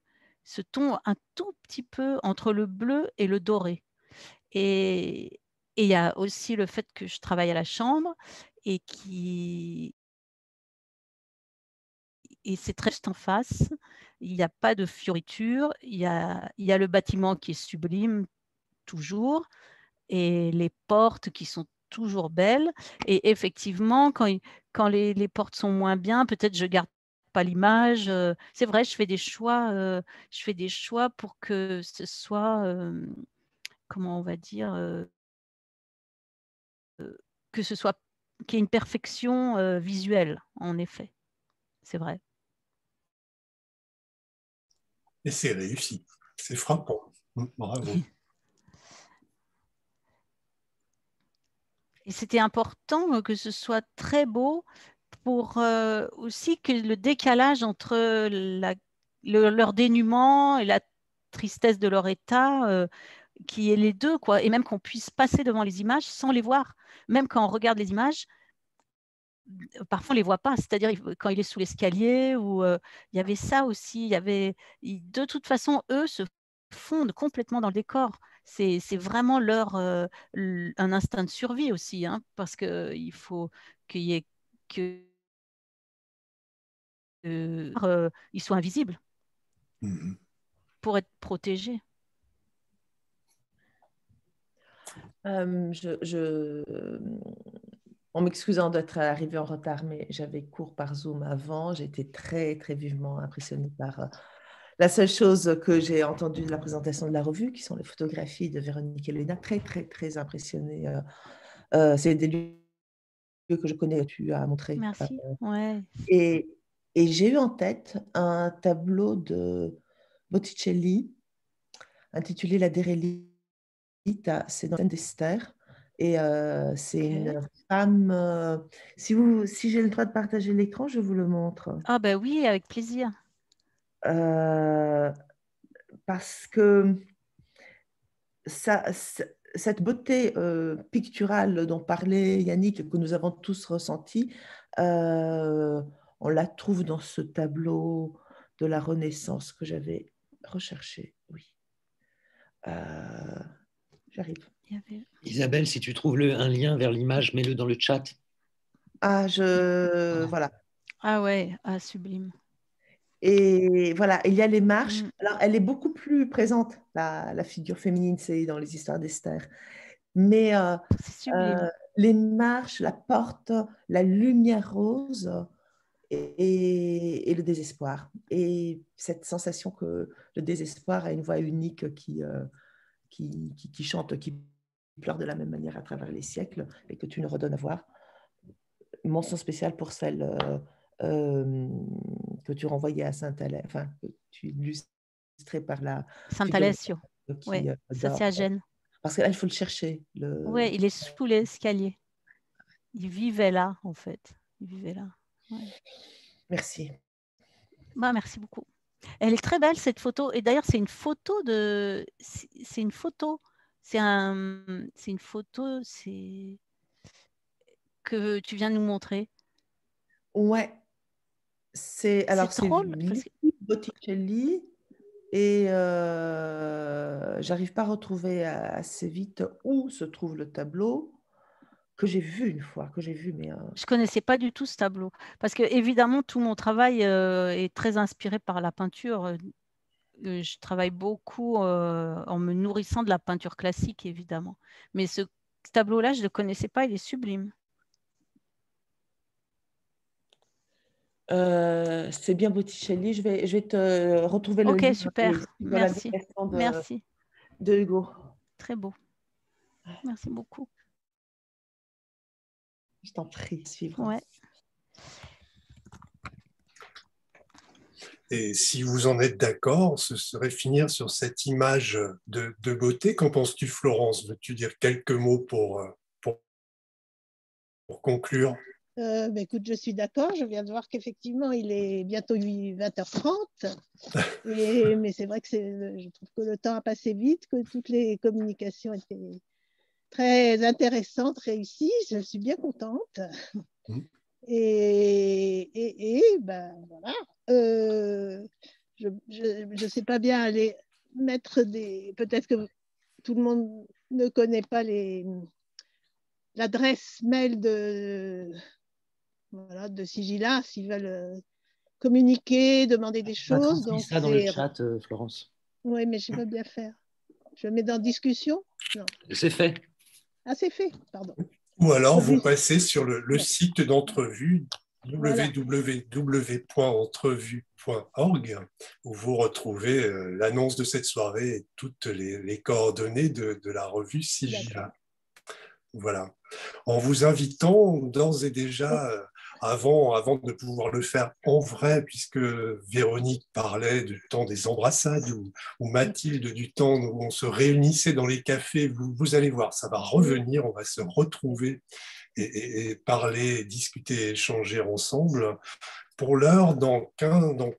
un tout petit peu entre le bleu et le doré. Et il y a aussi le fait que je travaille à la chambre et c'est très juste en face. Il n'y a pas de fioriture. Il y a le bâtiment qui est sublime, toujours, et les portes qui sont toujours belles. Et effectivement, quand les portes sont moins bien, peut-être je garde pas l'image. C'est vrai, je fais des choix pour que ce soit, comment on va dire, que ce soit qu'il y ait une perfection visuelle, en effet. C'est vrai. Et c'est réussi. C'est frappant. Bravo. Et c'était important que ce soit très beau pour aussi que le décalage entre leur dénuement et la tristesse de leur état, qui est les deux, quoi. Et même qu'on puisse passer devant les images sans les voir. Même quand on regarde les images, parfois on ne les voit pas. C'est-à-dire quand il est sous l'escalier, ou il y avait ça aussi. De toute façon, eux se fondent complètement dans le décor. C'est vraiment un instinct de survie aussi, hein, parce qu'il faut qu'il y ait ils soient invisibles pour être protégés. En m'excusant d'être arrivée en retard, mais j'avais cours par Zoom avant. J'étais très, très vivement impressionnée par la seule chose que j'ai entendue de la présentation de la revue, qui sont les photographies de Véronique et Léna. Très, très, très impressionnée. C'est des lieux que je connais, tu as montré. Merci. Ouais. Et j'ai eu en tête un tableau de Botticelli intitulé La Derelita. C'est dans d'Esther. Et c'est une femme. Si j'ai le droit de partager l'écran, je vous le montre. Ah ben oui, avec plaisir. Parce que cette beauté picturale dont parlait Yannick, que nous avons tous ressenti, on la trouve dans ce tableau de la Renaissance que j'avais recherché. Oui. J'arrive. Isabelle, si tu trouves un lien vers l'image, mets-le dans le chat. Ah, voilà. Ah ouais, sublime. Et voilà, il y a les marches. Alors, elle est beaucoup plus présente, la figure féminine, c'est dans les histoires d'Esther. Mais les marches, la porte, la lumière rose et le désespoir. Et cette sensation que le désespoir a une voix unique qui chante, qui pleure de la même manière à travers les siècles et que tu nous redonnes à voir. Mention spéciale pour celle que tu renvoyais à Saint-Alès, enfin, que tu illustrais par la Saint-Alessio. Oui, ça c'est à Gênes. Parce qu'il faut le chercher. Oui, il est sous l'escalier. Il vivait là, en fait. Il vivait là. Ouais. Merci. Bah, merci beaucoup. Elle est très belle, cette photo. Et d'ailleurs, c'est une photo de... C'est une photo. C'est une photo que tu viens de nous montrer. Ouais. C'est drôle. Botticelli. Et j'arrive pas à retrouver assez vite où se trouve le tableau que j'ai vu une fois, mais je connaissais pas du tout ce tableau parce que évidemment tout mon travail est très inspiré par la peinture. Je travaille beaucoup en me nourrissant de la peinture classique évidemment, mais ce tableau-là je le connaissais pas, il est sublime. C'est bien Botticelli. Je vais te retrouver le lien. Ok, super. Merci. Merci. De Hugo. Très beau. Merci beaucoup. Je t'en prie, suivre. Ouais. Et si vous en êtes d'accord, ce serait finir sur cette image de beauté. Qu'en penses-tu, Florence? Veux-tu dire quelques mots pour conclure? Écoute, je suis d'accord. Je viens de voir qu'effectivement, il est bientôt 20h30. Mais c'est vrai que je trouve que le temps a passé vite, que toutes les communications étaient très intéressantes, réussies. Je suis bien contente. Ben, voilà. Je ne sais pas bien aller mettre des... Peut-être que tout le monde ne connaît pas l'adresse mail de Sigilla, s'ils veulent communiquer, demander des choses. Donc, ça dans le chat, Florence. Oui, mais je veux bien faire. Je le mets dans discussion. Non. C'est fait. Ah, c'est fait, pardon. Ou alors, vous passez sur le site d'Entrevue, www.entrevue.org, où vous retrouvez l'annonce de cette soirée et toutes les coordonnées de la revue Sigilla. Voilà. En vous invitant d'ores et déjà, avant de pouvoir le faire en vrai, puisque Véronique parlait du temps des embrassades ou Mathilde du temps où on se réunissait dans les cafés, vous allez voir, ça va revenir, on va se retrouver et parler, discuter, échanger ensemble. Pour l'heure, dans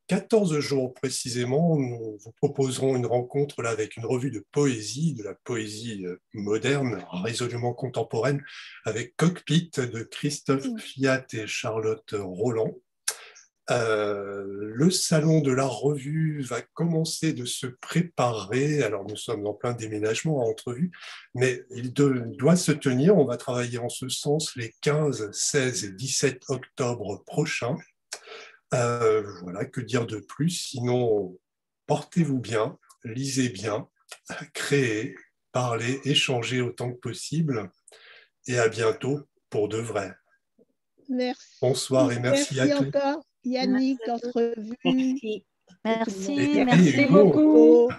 14 jours précisément, nous vous proposerons une rencontre là, avec une revue de poésie, de la poésie moderne, résolument contemporaine, avec Cockpit de Christophe Fiat et Charlotte Roland. Le salon de la revue va commencer de se préparer. Alors, nous sommes en plein déménagement à Entrevue, mais il doit se tenir. On va travailler en ce sens les 15, 16 et 17 octobre prochains. Voilà, que dire de plus? Sinon, portez-vous bien, lisez bien, créez, parlez, échangez autant que possible. Et à bientôt pour de vrai. Merci. Bonsoir et merci à tous. Merci encore, Yannick, Entrevue. Merci. Merci beaucoup.